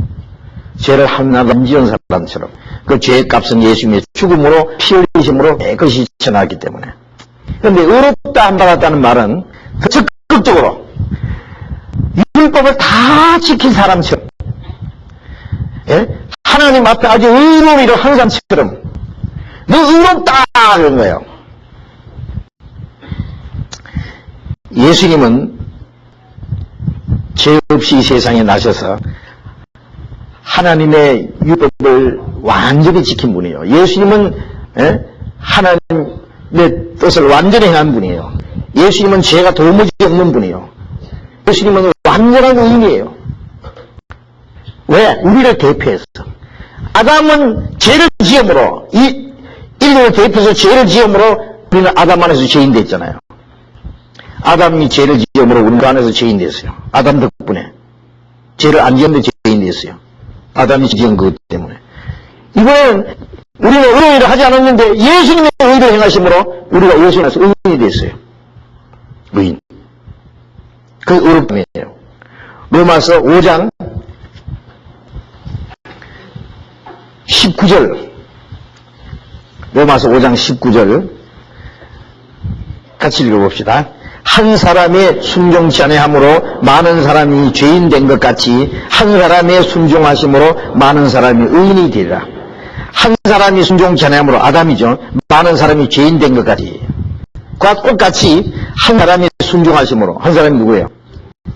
죄를 하나도 안 지은 사람처럼. 그 죄의 값은 예수님의 죽음으로, 피 흘리심으로 깨끗이 지쳐나왔기 때문에. 그런데 의롭다 안 받았다는 말은 더 적극적으로 율법을 다 지킨 사람처럼, 예? 하나님 앞에 아주 의로운 일을 하는 사람처럼 너 의롭다 그런 거예요. 예수님은 죄 없이 이 세상에 나셔서 하나님의 율법을 완전히 지킨 분이에요. 예수님은 하나님의 뜻을 완전히 행한 분이에요. 예수님은 죄가 도무지 없는 분이에요. 예수님은 완전한 의인이에요. 왜? 우리를 대표해서. 아담은 죄를 지음으로, 이 인류를 대표해서 죄를 지음으로 우리는 아담 안에서 죄인 됐잖아요. 아담이 죄를 지음으로 우리 안에서 죄인 됐어요. 아담 덕분에. 죄를 안 지었는데 죄인 됐어요. 아담이 지은 것 때문에. 이번에는 우리는 의를 하지 않았는데 예수님의 의를 행하심으로 우리가 예수 안에서 의인이 됐어요. 의인. 그 의롭다이에요. 로마서 5장 19절. 로마서 5장 19절. 같이 읽어봅시다. 한 사람의 순종치 아니함으로 많은 사람이 죄인 된 것 같이 한 사람의 순종하심으로 많은 사람이 의인이 되리라. 한 사람이 순종치 아니함으로 아담이죠. 많은 사람이 죄인 된 것 같이. 그와 똑같이 한 사람이 순종하심으로, 한 사람이 누구예요?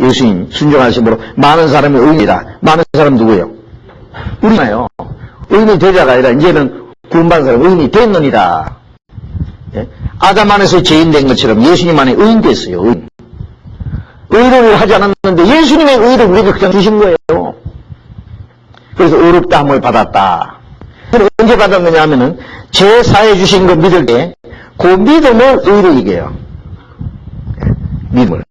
예수님 순종하심으로 많은 사람이 의인이다. 많은 사람 누구예요? 우리나요. 의인이 되자가 아니라 이제는 구원받은 사람 의인이 됐느니라. 예? 아담 안에서 죄인 된 것처럼 예수님 안에 의인 됐어요. 의인. 의를 하지 않았는데 예수님의 의를 우리에게 그냥 주신 거예요. 그래서 의롭다함을 받았다. 그걸 언제 받았느냐 하면은 죄 사해 주신 거 믿을 때 그 믿음을 의로 이겨요. 믿음을.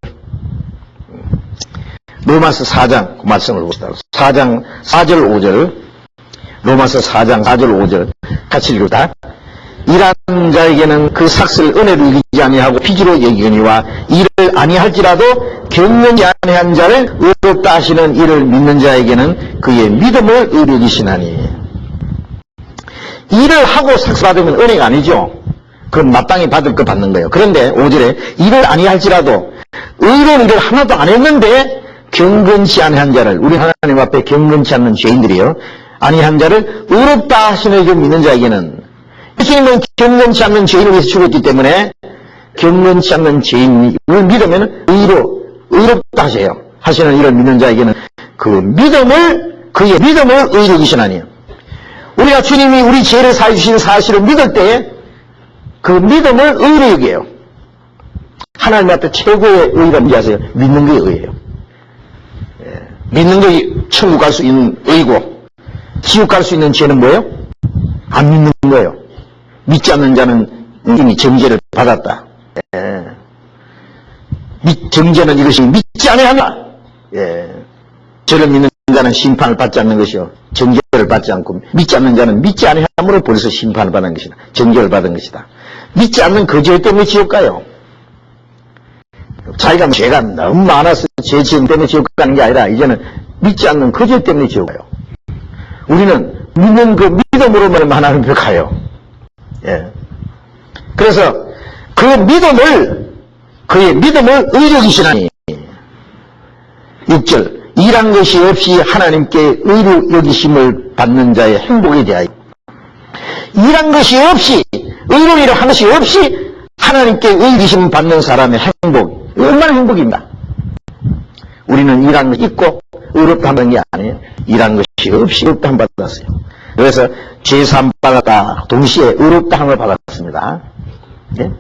로마서 4장 그 말씀을 봅시다. 4장 4절 5절. 로마서 4장 4절 5절 같이 읽을까? 일하는 자에게는 그 삭슬 은혜로 이기지 아니하고 피지로 여기거니와 이를 아니할지라도 겪는 아니한 자를 의롭다 하시는 이를 믿는 자에게는 그의 믿음을 의로 여기시나니. 일을 하고 삭슬 받으면 은혜가 아니죠. 그건 마땅히 받을 거 받는 거예요. 그런데 5절에 이를 아니할지라도 의로운 일을 하나도 안 했는데 경건치 아니한 자를, 우리 하나님 앞에 경건치 않는 죄인들이요, 아니한 자를 의롭다 하시는 이를 믿는 자에게는, 예수님은 경건치 않는 죄인을 위해서 죽었기 때문에 경건치 않는 죄인을 믿으면 의롭다 하시는 이를 믿는 자에게는 그의 믿음을 의로 여기시나니. 우리가 주님이 우리 죄를 사해 주신 사실을 믿을 때 그 믿음을 의로 여겨요. 하나님 앞에 최고의 의의가 뭔지 아세요? 믿는 게 의예요. 믿는 게 천국 갈 수 있는 의고, 지옥 갈 수 있는 죄는 뭐예요? 안 믿는 거예요. 믿지 않는 자는 이미 정죄를 받았다. 예. 정죄는 이것이 믿지 아니하나. 예. 저를 믿는 자는 심판을 받지 않는 것이요, 정죄를 받지 않고, 믿지 않는 자는 믿지 아니함으로 벌써 심판을 받은 것이다. 정죄를 받은 것이다. 믿지 않는 그 죄 때문에 지옥 가요. 자기가 죄가 너무 많아서 죄 지음 때문에 지옥 가는 게 아니라 이제는 믿지 않는 그 죄 때문에 지옥 가요. 우리는 믿는 그 믿음으로만 하나님께 가요. 예. 그래서 그의 믿음을 의로 여기시나니. 6절, 일한 것이 없이 하나님께 의로 여기심을 받는 자의 행복에 대하여. 일한 것이 없이, 의로 일을 한 것이 없이 하나님께 의로 여기심을 받는 사람의 행복, 얼마나 행복입니다. 우리는 일한 것이 있고 의롭다 한 게 아니에요. 일한 것이 없이 의롭다 한 받았어요. 그래서 죄사함 받았다, 동시에 의롭다 함을 받았습니다. 네?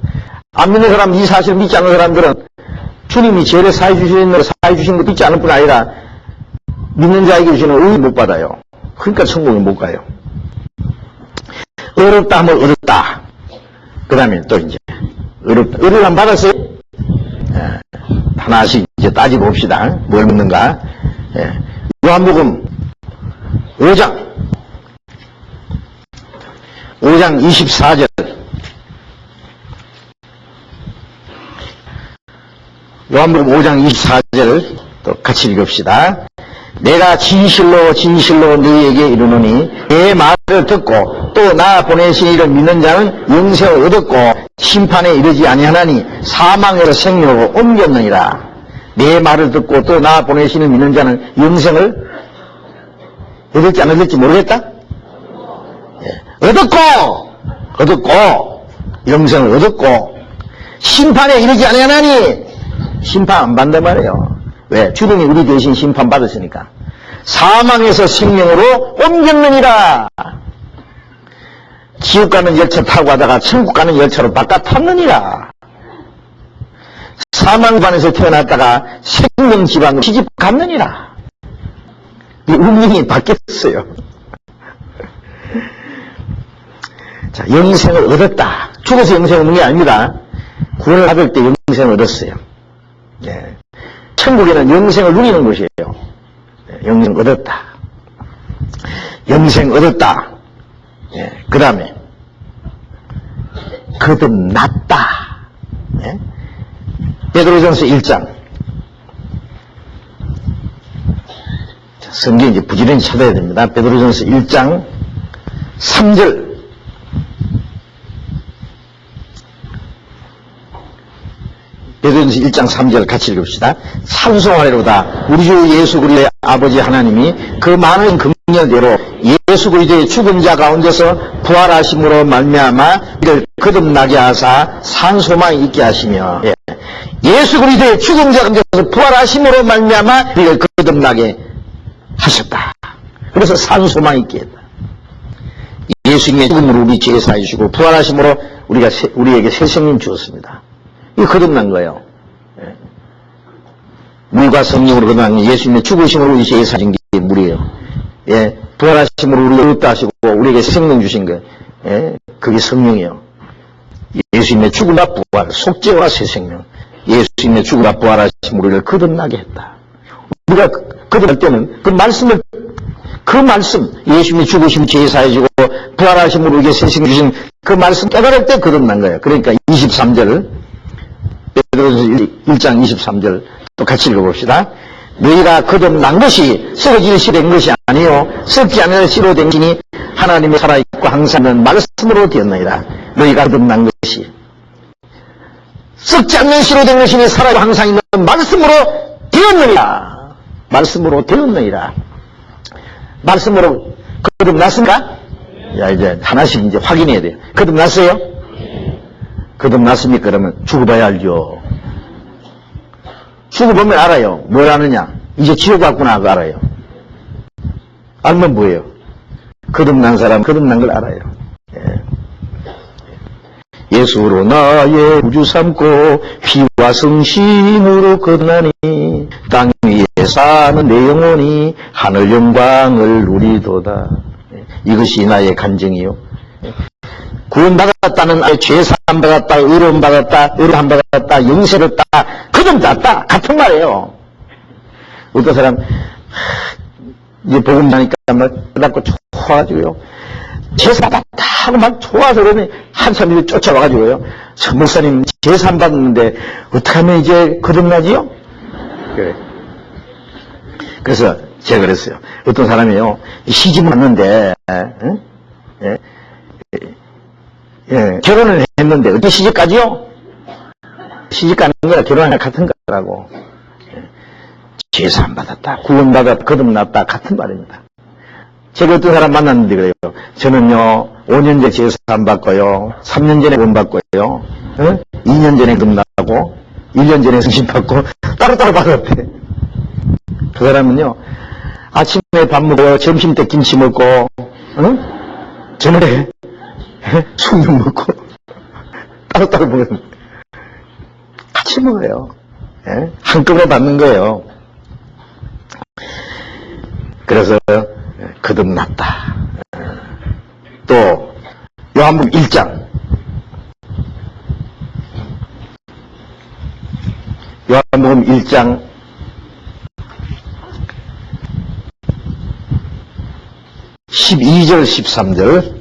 안 믿는 사람, 이 사실을 믿지 않는 사람들은 주님이 죄를 사해 주신 것도 있지 않을 뿐 아니라 믿는 자에게 주시는 의를 못 받아요. 그러니까 천국에 못 가요. 의롭다 함을 얻었다. 그 다음에 또 이제 의를 한 받았어요. 예, 하나씩 이제 따지고 봅시다. 뭘 묻는가. 예. 요한복음 5장 24절. 요한복음 5장 24절 또 같이 읽읍시다. 내가 진실로 진실로 너희에게 이르노니 내 말을 듣고 또 나 보내신 이를 믿는 자는 영생을 얻었고 심판에 이르지 아니하나니 사망에서 생명으로 옮겼느니라. 내 말을 듣고 또 나 보내신 이를 믿는 자는 영생을 얻을지 안 얻을지 모르겠다. 예. 얻었고 영생을 얻었고 심판에 이르지 아니하나니 심판 안 받는단 말이에요. 왜? 주님이 우리 대신 심판 받으시니까. 사망에서 생명으로 옮겼느니라. 지옥 가는 열차 타고 가다가 천국 가는 열차로 바깥 탔느니라. 사망 집안에서 태어났다가 생명 집안으로 시집 갔느니라. 이 운명이 바뀌었어요. 자, 영생을 얻었다. 죽어서 영생을 얻는 게 아닙니다. 구원을 받을 때 영생을 얻었어요. 예. 천국에는 영생을 누리는 곳이에요. 영생 얻었다. 영생 얻었다. 예. 그 다음에 거듭났다. 예. 베드로전서 1장. 자, 성경 이제 부지런히 찾아야 됩니다. 베드로전서 1장 3절. 베드로전서 1장 3절 같이 읽읍시다. 찬송하리로다. 우리 주 예수 그리스도의 아버지 하나님이 그 많은 긍휼대로 예수 그리스도의 죽은 자 가운데서 부활하심으로 말미암아 이를 거듭나게 하사 산 소망이 있게 하시며, 예. 예수 그리스도의 죽은 자 가운데서 부활하심으로 말미암아 이를 거듭나게 하셨다. 그래서 산 소망이 있게 했다. 예수님의 죽음으로 우리 죄 사해 주시고 부활하심으로 우리에게 새 생명 주었습니다. 이거 거듭난 거예요. 예. 물과 성령으로 거듭난 예수님의 죽으심으로 우리 죄에 사진 게 물이에요. 예. 부활하심으로 우리를 얻다 하시고 우리에게 생명 주신 거, 예. 그게 성령이에요. 예수님의 죽음과 부활, 속죄와 새 생명. 예수님의 죽음과 부활하심으로 우리를 거듭나게 했다. 우리가 거듭날 때는 그 말씀, 예수님의 죽으심 죄에 사해지고 부활하심으로 우리에게 새 생명 주신 그 말씀 깨달을 때 거듭난 거예요. 그러니까 23절, 베드로전서 1장 23절 또 같이 읽어봅시다. 너희가 거듭난 것이 썩어질 시 된 것이 아니요 썩지 않을 씨로 된 것이니 하나님의 살아있고 항상 있는 말씀으로 되었느니라. 너희가 거듭난 것이 썩지 않는 씨로 된 것이니 살아있고 항상 있는 말씀으로 되었느니라. 말씀으로 되었느니라. 말씀으로 거듭났습니까? 야, 이제 하나씩 이제 확인해야 돼요. 거듭났어요? 거듭났습니까? 그러면 죽어봐야 알죠. 죽어보면 알아요. 뭘 아느냐? 이제 지옥 왔구나 하고 알아요. 알면 뭐예요? 거듭난 사람 거듭난 걸 알아요. 예. 예수로 나의 구주 삼고 피와 성심으로 거듭나니 땅 위에 제사는 내 영혼이 하늘 영광을 누리도다. 이것이 나의 간증이요. 구원받았다는 죄사함 받았다, 의로움 받았다, 의로움 받았다, 영생을 얻다, 거듭났다 같은 말이에요. 어떤 사람 이제 복음 나니까 막 깨닫고 좋아가지고요. 제사 받았다 하고 막 좋아서 그러니 한 사람이 쫓아와가지고요. 저 목사님 제사 받았는데 어떻게 하면 이제 거듭나지요? 그래. 그래서 제가 그랬어요. 어떤 사람이요. 시집을 왔는데 결혼을 했는데 어떻게 시집까지요? 시집 가는 거랑 결혼하는 같은 거라고. 제사 안 받았다, 구원받았다, 거듭났다 같은 말입니다. 제가 어떤 사람 만났는데 그래요. 저는요 5년 전에 제사 안 받고요, 3년 전에 구원 받고요, 2년 전에 거듭나고 1년 전에 승신 받고 따로따로 받았대. 그 사람은요 아침에 밥 먹고 점심 때 김치 먹고 저녁에 숙면 먹고 따로따로 먹어요. 같이 먹어요. 한꺼번에 받는 거예요. 그래서 거듭났다. 또 요한복음 1장 요한복음 1장 12절 13절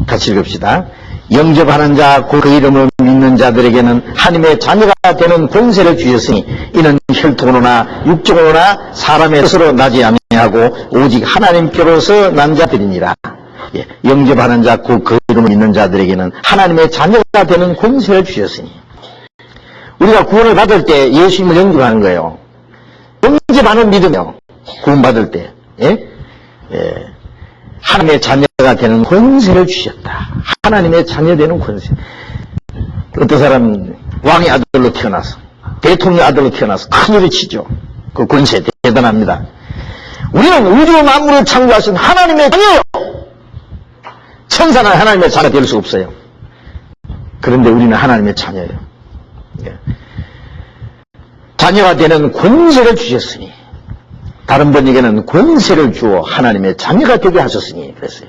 같이 읽읍시다. 영접하는 자, 그 이름을 믿는 자들에게는 하나님의 자녀가 되는 권세를 주셨으니 이는 혈통으로나 육적으로나 사람의 뜻으로 나지 아니하고 오직 하나님께로서 난 자들이니라. 영접하는 자, 그 이름을 믿는 자들에게는 하나님의 자녀가 되는 권세를 주셨으니, 우리가 구원을 받을 때 예수님을 영접하는 거예요. 영접하는 믿음이요. 구원받을 때 하나님의 자녀가 되는 권세를 주셨다. 하나님의 자녀 되는 권세. 어떤 사람은 왕의 아들로 태어나서, 대통령 아들로 태어나서 큰일을 치죠. 그 권세 대단합니다. 우리는 우주 만물을 창조하신 하나님의 자녀예요. 천사는 하나님의 자녀가 될 수 없어요. 그런데 우리는 하나님의 자녀예요. 자녀가 되는 권세를 주셨으니, 다른 번역에는 권세를 주어 하나님의 자녀가 되게 하셨으니 그랬어요.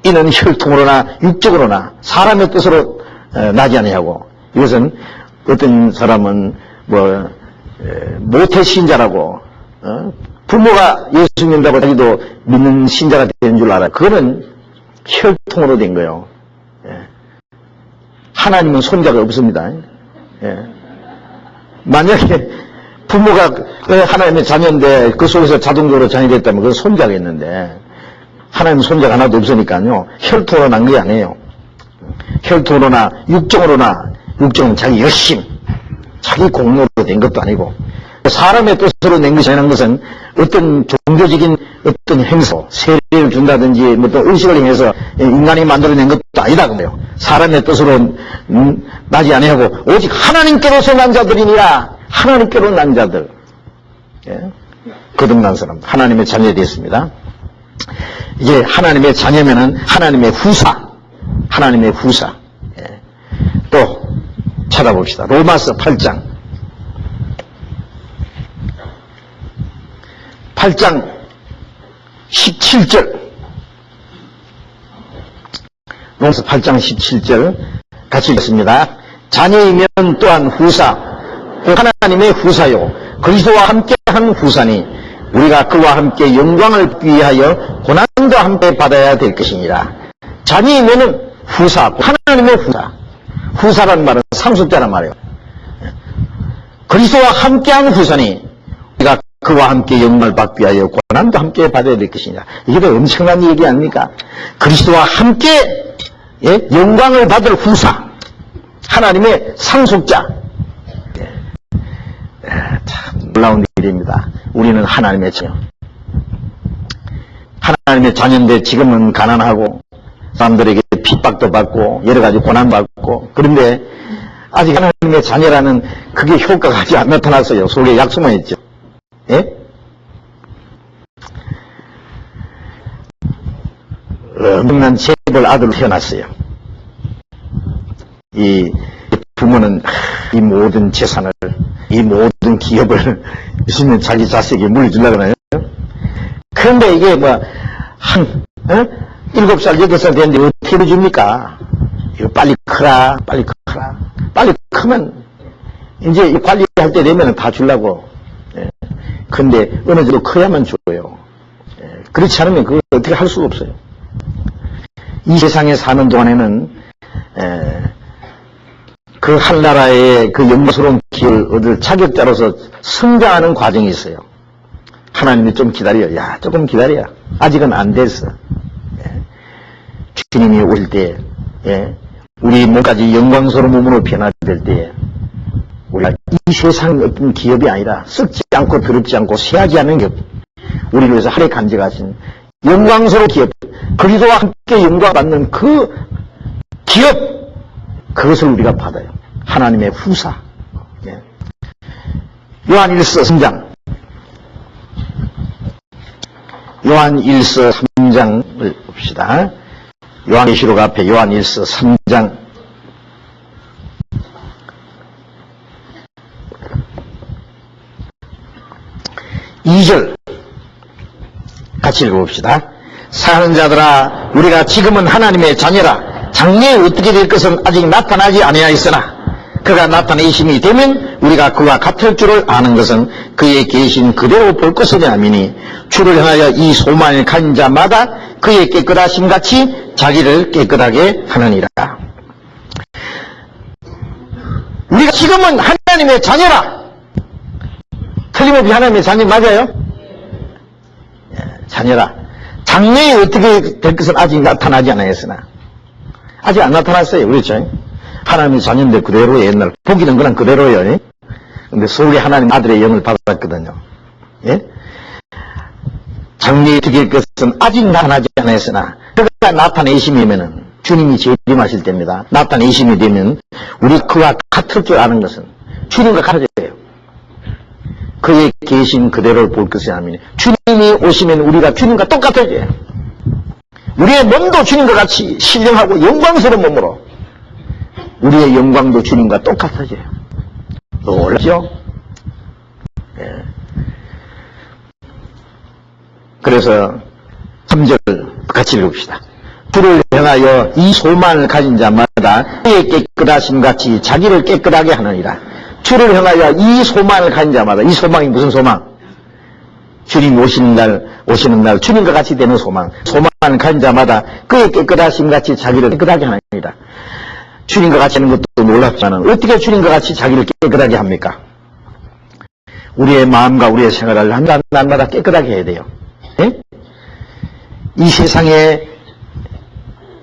이는 혈통으로나 육적으로나 사람의 뜻으로 나지 아니하고, 이것은 어떤 사람은 모태 신자라고, 부모가 예수 믿는다고 자기도 믿는 신자가 되는 줄 알아요. 그거는 혈통으로 된 거예요. 하나님은 손자가 없습니다. 만약에 부모가 하나님의 자녀인데 그 속에서 자동적으로 자녀됐다면 그건 손자가 있는데, 하나님은 손자가 하나도 없으니까요, 혈통으로 난 게 아니에요. 혈통으로나 육정으로나, 육정은 자기 열심, 자기 공로로 된 것도 아니고, 사람의 뜻으로 낸 것이 아니라는 것은 어떤 종교적인 어떤 행사, 세례를 준다든지 뭐 또 의식을 행해서 인간이 만들어낸 것도 아니다 그래요. 사람의 뜻으로 나지 아니하고 오직 하나님께로서 난 자들이니라. 하나님께로 난 자들, 거듭난 사람, 하나님의 자녀 됐습니다. 이제 하나님의 자녀면은 하나님의 후사, 하나님의 후사. 또 찾아봅시다. 로마서 8장 17절. 로마서 8장 17절 같이 읽겠습니다. 자녀이면 또한 후사, 하나님의 후사요 그리스도와 함께한 후사니 우리가 그와 함께 영광을 위하여 고난도 함께 받아야 될 것이니라. 자녀이면은 후사, 하나님의 후사. 후사라는 말은 상속자란 말이에요. 그리스도와 함께한 후사니 우리가 그와 함께 영광을 받기 위하여 고난도 함께 받아야 될 것이니라. 이게 더 엄청난 얘기 아닙니까? 그리스도와 함께 영광을 받을 후사, 하나님의 상속자. 참 놀라운 일입니다. 우리는 하나님의 자녀. 하나님의 자녀인데 지금은 가난하고 사람들에게 핍박도 받고 여러 가지 고난받고, 그런데 아직 하나님의 자녀라는 그게 효과가 아직 안 나타났어요. 속에 약속만 있죠. 엄청난 재벌 아들로 태어났어요. 이 부모는 이 모든 재산을, 이 모든 기업을 있으면 자기 자식에게 물려주려고 하나요? 그런데 이게 뭐, 7살, 8살 됐는데 어떻게 해줍니까? 이거 빨리 커라, 빨리 커라. 빨리 크면, 이제 관리할 때 되면 다 주려고. 예. 근데 어느 정도 커야만 줘요. 예. 그렇지 않으면 그걸 어떻게 할 수가 없어요. 이 세상에 사는 동안에는, 그 한 나라의 그 영광스러운 기회를 얻을 자격자로서 성장하는 과정이 있어요. 하나님이 좀 기다려. 야, 조금 기다려. 아직은 안 됐어. 예. 주님이 오실 때, 예. 우리 몸까지 영광스러운 몸으로 변화될 때, 우리가 이 세상 어떤 기업이 아니라 썩지 않고 더럽지 않고 쇠하지 않는 기업, 우리를 위해서 하래 간직하신 영광스러운 기업, 그리스도와 함께 영광받는 그 기업, 그것을 우리가 받아요. 하나님의 후사. 예. 요한 1서 3장. 요한 1서 3장을 봅시다. 요한계시록 앞에 요한 1서 3장. (2절) 같이 읽어봅시다. 사는 자들아, 우리가 지금은 하나님의 자녀라. 장래에 어떻게 될 것은 아직 나타나지 아니하였으나 그가 나타내심이 되면 우리가 그와 같을 줄을 아는 것은 그의 계신 그대로 볼 것이냐 하미니 주를 향하여 이 소망을 가진 자마다 그의 깨끗하심 같이 자기를 깨끗하게 하느니라. 우리가 지금은 하나님의 자녀라. 틀림없이 하나님의 자녀 맞아요? 자녀라. 장래에 어떻게 될 것은 아직 나타나지 않았으나, 아직 안 나타났어요. 그렇죠? 하나님의 자녀인데 그대로 옛날 보기는 그냥 그대로예요. 근데 서울에 하나님 아들의 영을 받았거든요. 예? 장래에 어떻게 될 것은 아직 나타나지 않았으나 그가 나타내심이면은 주님이 재림하실 때입니다. 나타내심이 되면 우리 그와 같을 줄 아는 것은 주님과 같아져요. 그의 계신 그대로를 볼 것이 아니니 주님이 오시면 우리가 주님과 똑같아져요. 우리의 몸도 주님과 같이 신령하고 영광스러운 몸으로 우리의 영광도 주님과 똑같아져요. 놀랍죠? 예. 그래서 3절 같이 읽읍시다. 주를 향하여 이 소망을 가진 자마다 그의 깨끗하심 같이 자기를 깨끗하게 하느니라. 주를 향하여 이 소망을 가진 자마다, 이 소망이 무슨 소망? 주님 오시는 날 주님과 같이 되는 소망. 소망을 가진 자마다 그의 깨끗하심 같이 자기를 깨끗하게 하느니라. 주님과 같이 하는 것도 놀랍지만 어떻게 주님과 같이 자기를 깨끗하게 합니까? 우리의 마음과 우리의 생활을 날마다 깨끗하게 해야 돼요. 예? 이 세상에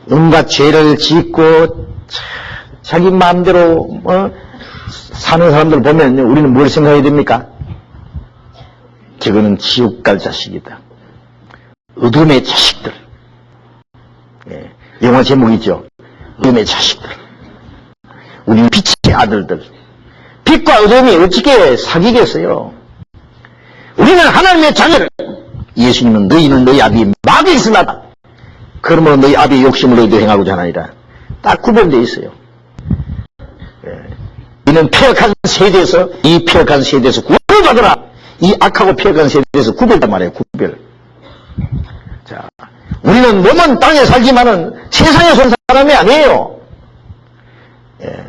온갖 죄를 짓고 자기 마음대로 사는 사람들 보면 우리는 뭘 생각해야 됩니까? 저거는 지옥 갈 자식이다. 어둠의 자식들. 예, 영화 제목이 있죠. 어둠의 자식들. 우리는 빛의 아들들. 빛과 어둠이 어떻게 사귀겠어요? 우리는 하나님의 자녀를. 예수님은 너희는 너희 아비 마귀에 있으나다. 그러므로 너희 아비의 욕심을 너희도 행하고자 하나이다. 딱 구별되어 있어요. 이는 폐역한 세대에서, 이 폐역한 세대에서 구원을 받으라. 이 악하고 폐역한 세대에서 구별단 말이에요. 구별. 자, 우리는 몸은 땅에 살지만은 세상에 선 사람이 아니에요. 예.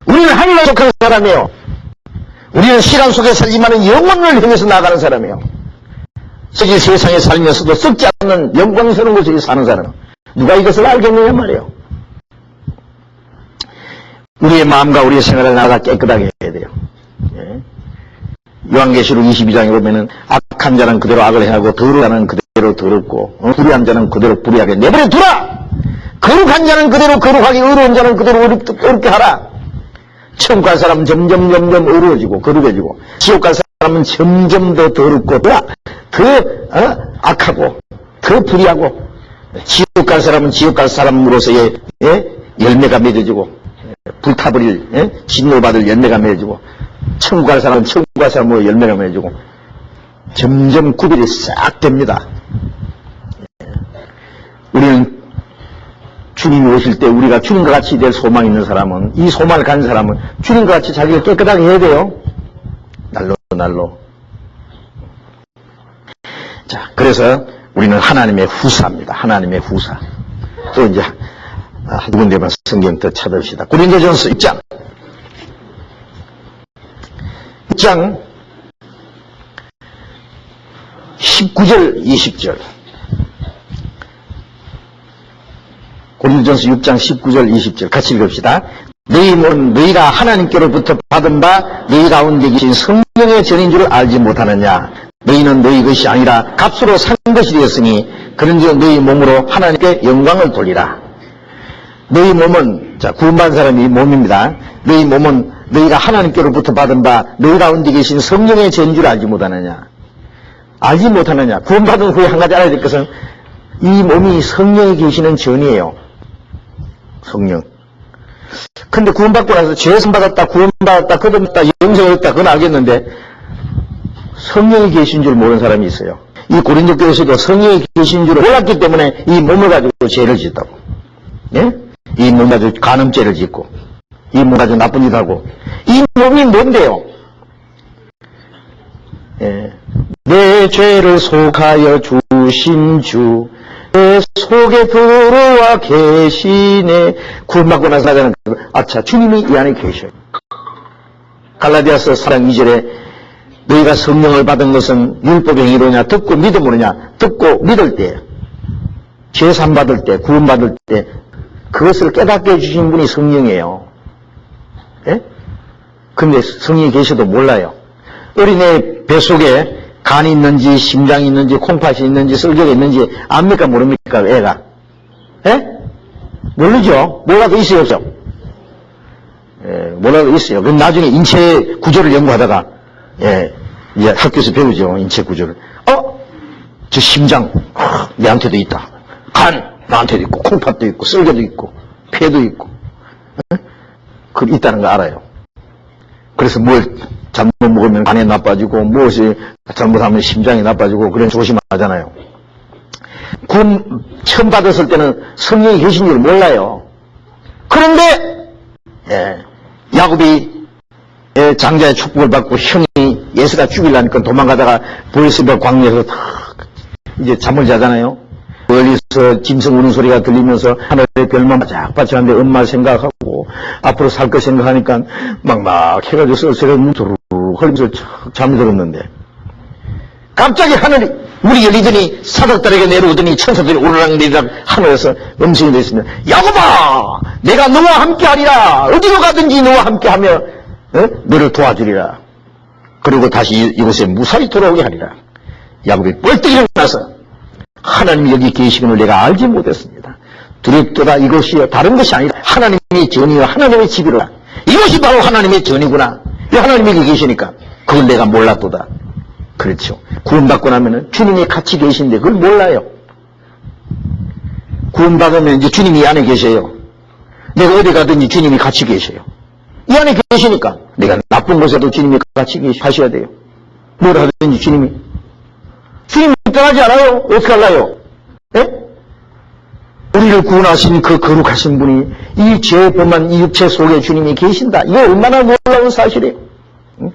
우리는 하늘에 속한 사람이에요. 우리는 시간 속에 살지만은 영혼을 향해서 나가는 사람이에요. 썩이 세상에 살면서도 썩지 않는 영광스러운 곳에 사는 사람. 누가 이것을 알겠느냐 말이에요. 우리의 마음과 우리의 생활을 나가 깨끗하게 해야 돼요. 예. 요한계시록 22장에 보면은 악한 자는 그대로 악을 행하고 더러운 자는 그대로 더럽고 불의한 자는 그대로 불의하게 내버려 두라. 거룩한 자는 그대로 거룩하게, 어려운 자는 그대로 어렵게 하라. 천국 갈 사람은 점점 어려워지고 거룩해지고, 지옥 갈 사람은 점점 더 더럽고 더 악하고 더 불의하고, 지옥 갈 사람은 지옥 갈 사람으로서의 열매가 맺어지고, 불타버릴 진노받을 열매가 맺어지고, 천국 갈 사람은 천국 갈 사람으로 열매가 맺어지고, 점점 구별이 싹 됩니다. 우리는 주님이 오실 때 우리가 주님과 같이 될 소망이 있는 사람은, 이 소망을 가진 사람은 주님과 같이 자기를 깨끗하게 해야 돼요. 날로 자, 그래서 우리는 하나님의 후사입니다. 하나님의 후사. 또 이제 한 군데만 성경 더 찾읍시다. 고린도전서 6장 19절 20절. 고린도전서 6장 19절 20절 같이 읽읍시다. 너희가 하나님께로부터 받은 바 너희 가운데 계신 성령의 전인 줄을 알지 못하느냐. 너희는 너희 것이 아니라 값으로 산 것이 되었으니 그런즉 너희 몸으로 하나님께 영광을 돌리라. 너희 몸은, 자, 구원받은 사람이 몸입니다. 너희 몸은 너희가 하나님께로부터 받은 바 너희 가운데 계신 성령의 전인 줄 알지 못하느냐. 알지 못하느냐. 구원받은 후에 한 가지 알아야 될 것은 이 몸이 성령이 계시는 전이에요. 성령. 근데 구원받고 나서 죄선 받았다, 구원받았다, 거듭났다, 영생을 했다, 그건 알겠는데 성령이 계신 줄 모르는 사람이 있어요. 이 고린도 교회에서도 성령이 계신 줄 몰랐기 때문에 이 몸을 가지고 죄를 짓다고. 예? 이 몸 가지고 간음죄를 짓고, 이 몸 가지고 나쁜 짓 하고. 이 몸이 뭔데요? 예. 내 죄를 속하여 주신 주, 내 속에 들어와 계시네. 구원받고 나서 하자는 아차, 주님이 이 안에 계셔요. 갈라디아서 4장 2절에 너희가 성령을 받은 것은 율법의 행위로냐, 듣고 믿음으로냐. 듣고 믿을 때, 죄산 받을 때, 구원 받을 때 그것을 깨닫게 해주신 분이 성령이에요. 예? 근데 성령이 계셔도 몰라요. 어린애 뱃속에 간이 있는지 심장이 있는지 콩팥이 있는지 쓸개가 있는지 압니까 모릅니까 애가? 예? 모르죠. 몰라도 있어요 없죠? 예, 몰라도 있어요. 그럼 나중에 인체 구조를 연구하다가 예, 이제 학교에서 배우죠. 인체 구조를. 저 심장 내한테도 있다. 간 나한테도 있고 콩팥도 있고 쓸개도 있고 폐도 있고 그 있다는 거 알아요. 그래서 뭘 잘못 먹으면 간에 나빠지고 무엇이 잘못하면 심장이 나빠지고 그런 조심하잖아요. 구원 처음 받았을 때는 성령이 계신 줄 몰라요. 그런데 예, 야곱이 장자의 축복을 받고 형이 예수가 죽이려니까 도망가다가 보에스바 광야에서 이제 잠을 자잖아요. 멀리서 짐승 우는 소리가 들리면서 하늘의 별만 바짝바짝 하는데 엄마 생각하고 앞으로 살 거 생각하니까 막 해가지고 쓸쓸해 눈 두루룩 흘리면서 잠이 들었는데 갑자기 하늘이 물이 열리더니 사닥다리가 내려오더니 천사들이 오르락내리락 하늘에서 음성이 됐습니다. 야곱아, 내가 너와 함께하리라. 어디로 가든지 너와 함께하며 너를 도와주리라. 그리고 다시 이곳에 무사히 돌아오게 하리라. 야곱이 뻘떡 일어나서 하나님이 여기 계시금을 내가 알지 못했습니다. 두렵도다. 이것이요 다른 것이 아니라 하나님의 전이요 하나님의 집이로다. 이것이 바로 하나님의 전이구나. 하나님이 여기 계시니까 그걸 내가 몰랐도다. 그렇죠. 구원받고 나면은 주님이 같이 계신데 그걸 몰라요. 구원받으면 이제 주님이 이 안에 계셔요. 내가 어디 가든지 주님이 같이 계셔요. 이 안에 계시니까 내가 나쁜 곳에도 주님이 같이 하셔야 돼요. 뭘 하든지 주님이 떠나지 않아요. 어떻게 할까요? 예? 우리를 구원하신 그 거룩하신 분이 이 죄범한 이 육체 속에 주님이 계신다. 이거 얼마나 놀라운 사실이에요. 응?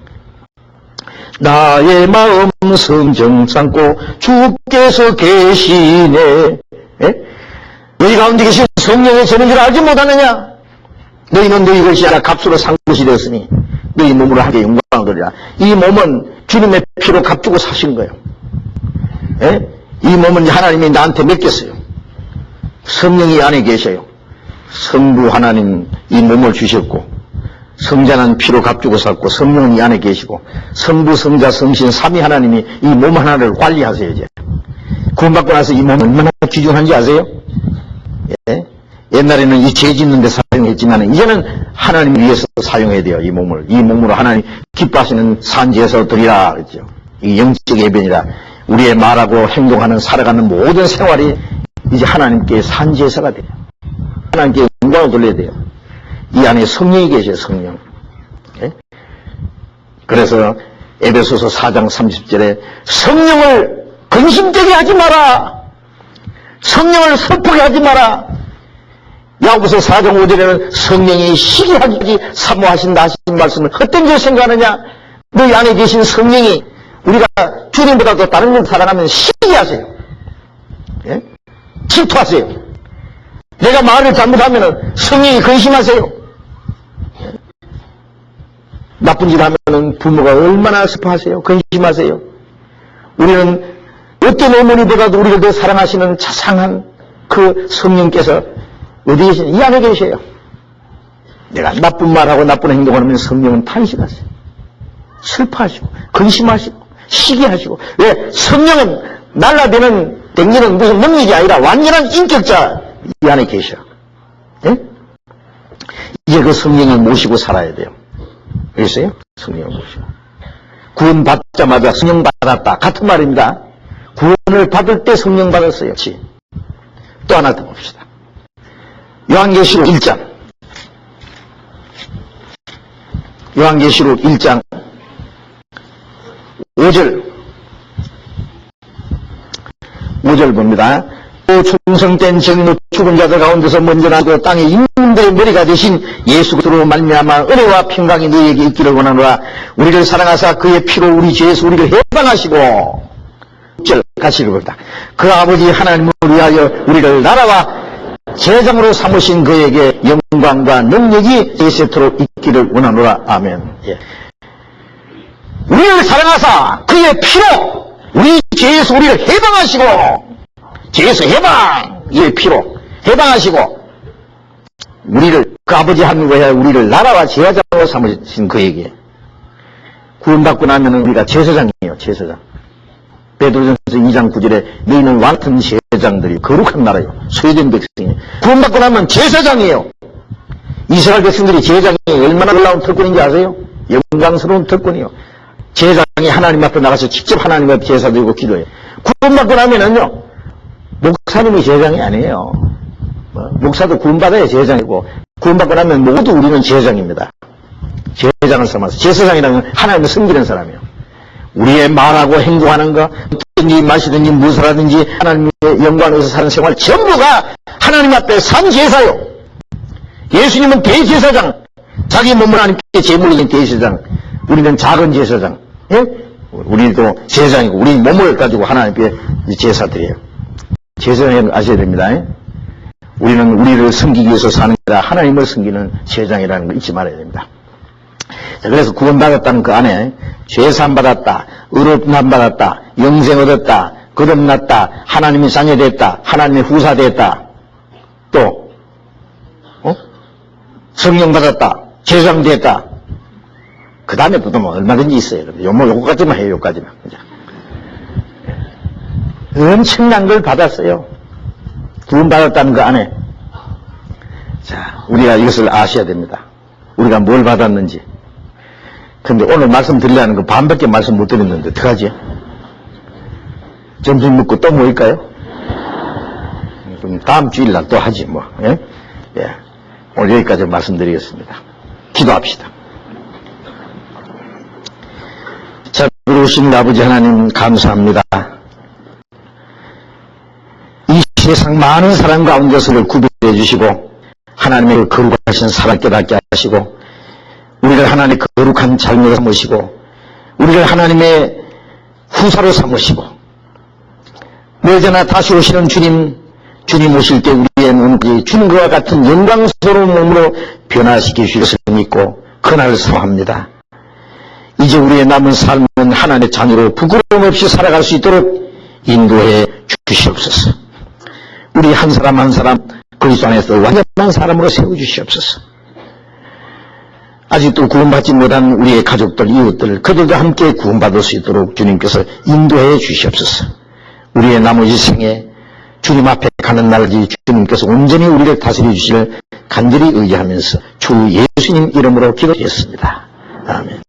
나의 마음 성정 삼고 주께서 계시네. 예? 너희 가운데 계신 성령의 전인 줄 알지 못하느냐? 너희는 너희 것이 아니라 값으로 산 것이 되었으니 너희 몸으로 하게 영광을 돌리라. 이 몸은 주님의 피로 값주고 사신 거예요. 예? 이 몸은 하나님이 나한테 맡겼어요. 성령이 안에 계셔요. 성부 하나님 이 몸을 주셨고 성자는 피로 값주고 샀고 성령은 이 안에 계시고 성부 성자 성신 삼위 하나님이 이 몸 하나를 관리하세요. 이제 구원받고 나서 이 몸은 얼마나 귀중한지 아세요? 예? 옛날에는 이 죄 짓는 데 사용했지만 이제는 하나님 위해서 사용해야 돼요. 이 몸을. 이 몸으로 하나님 기뻐하시는 산제에서 드리라 그랬죠. 이 영적 예배니라. 우리의 말하고 행동하는 살아가는 모든 생활이 이제 하나님께 산제사가 돼요. 하나님께 영광을 돌려야 돼요. 이 안에 성령이 계셔요. 성령. 예? 그래서 에베소서 4장 30절에 성령을 근심되게 하지 마라. 성령을 슬프게 하지 마라. 야고보서 4장 5절에는 성령이 시기하기 사모하신다 하신 말씀을 헛된 줄 생각하느냐. 너희 안에 계신 성령이 우리가 주님보다도 다른 걸 사랑하면 시기하세요. 예? 질투하세요. 내가 말을 잘못하면 성령이 근심하세요. 예? 나쁜 짓 하면 부모가 얼마나 슬퍼하세요. 근심하세요. 우리는 어떤 어머니보다도 우리를 더 사랑하시는 자상한 그 성령께서 어디 계시냐? 이 안에 계셔요. 내가 나쁜 말하고 나쁜 행동을 하면 성령은 탄식하세요. 슬퍼하시고 근심하시고 시기하시고. 왜? 성령은 날라대는 댕기는 무슨 능력이 아니라 완전한 인격자 이 안에 계셔. 예? 이제 그 성령을 모시고 살아야 돼요. 알겠어요? 성령을 모시고. 구원 받자마자 성령 받았다. 같은 말입니다. 구원을 받을 때 성령 받았어요. 또 하나 더 봅시다. 요한계시록 1장. 요한계시록 1장 5절 봅니다. 또 충성된 정로 죽은 자들 가운데서 먼저 나고 땅의 임금들의 머리가 되신 예수 그리스도로 말미암아 은혜와 평강이 너희에게 있기를 원하노라. 우리를 사랑하사 그의 피로 우리 죄에서 우리를 해방하시고 6절 같이 읽어봅니다. 그 아버지 하나님을 위하여 우리를 나라와 제장으로 삼으신 그에게 영광과 능력이 세세토록 있기를 원하노라. 아멘. 예. 우리를 사랑하사 그의 피로 우리 죄에서 우리를 해방하시고, 죄에서 해방! 이의 피로 해방하시고, 우리를 그 아버지 하늘과 위하여 우리를 나라와 제사장으로 삼으신 그에게 구원받고 나면 우리가 제사장이에요. 제사장. 베드로전서 2장 9절에 너희는 왕같은 제사장들이 거룩한 나라요 소유된 백성이에요. 구원받고 나면 제사장이에요. 이스라엘 백성들이 제사장이 얼마나 놀라운 특권인지 아세요? 영광스러운 특권이요. 제사장이 하나님 앞에 나가서 직접 하나님 앞에 제사 드리고 기도해요. 구원받고 나면은요, 목사님이 제사장이 아니에요. 목사도 구원받아야 제사장이고, 구원받고 나면 모두 우리는 제사장입니다. 제사장을 삼아서. 제사장이라는 하나님을 섬기는 사람이에요. 우리의 말하고 행동하는 거, 먹든지 마시든지 무엇을 하든지 하나님의 영광에서 사는 생활 전부가 하나님 앞에 산 제사요. 예수님은 대제사장, 자기 몸을 하나님께 제물로 대제사장, 우리는 작은 제사장. 예? 우리도 제사장이고 우리 몸을 가지고 하나님께 제사드려요. 제사장이 아셔야 됩니다. 예? 우리는 우리를 섬기기 위해서 사는 게 아니라 하나님을 섬기는 제사장이라는 걸 잊지 말아야 됩니다. 자, 그래서 구원받았다는 그 안에 죄사함 받았다, 의롭남 받았다, 영생 얻었다, 거듭났다, 하나님의 자녀 됐다, 하나님의 후사 됐다, 또 성령 받았다, 제사장 됐다. 그 다음에 붙으면 얼마든지 있어요. 요거까지만 해요, 요까지만. 엄청난 걸 받았어요. 구원받았다는 그 안에. 자, 우리가 이것을 아셔야 됩니다. 우리가 뭘 받았는지. 근데 오늘 말씀 드리려는 거 반밖에 말씀 못 드렸는데, 어떡하지? 점심 먹고 또 모일까요? 그럼 다음 주일날 또 하지, 뭐. 예? 예. 오늘 여기까지 말씀드리겠습니다. 기도합시다. 자, 그러신 아버지 하나님 감사합니다. 이 세상 많은 사람 가운데서를 구별해 주시고 하나님의 거룩하신 사랑 깨닫게 하시고 우리를 하나님의 거룩한 자녀로 삼으시고 우리를 하나님의 후사로 삼으시고 내전에 다시 오시는 주님 오실 때 우리의 눈이 주님과 같은 영광스러운 몸으로 변화시켜 주실 것을 믿고 그날을 소망합니다. 이제 우리의 남은 삶은 하나님의 자녀로 부끄러움 없이 살아갈 수 있도록 인도해 주시옵소서. 우리 한 사람 한 사람 그리스도 안에서 완전한 사람으로 세워주시옵소서. 아직도 구원받지 못한 우리의 가족들, 이웃들, 그들도 함께 구원받을 수 있도록 주님께서 인도해 주시옵소서. 우리의 나머지 생에 주님 앞에 가는 날까지 주님께서 온전히 우리를 다스려 주시를 간절히 의지하면서 주 예수님 이름으로 기도했습니다. 아멘.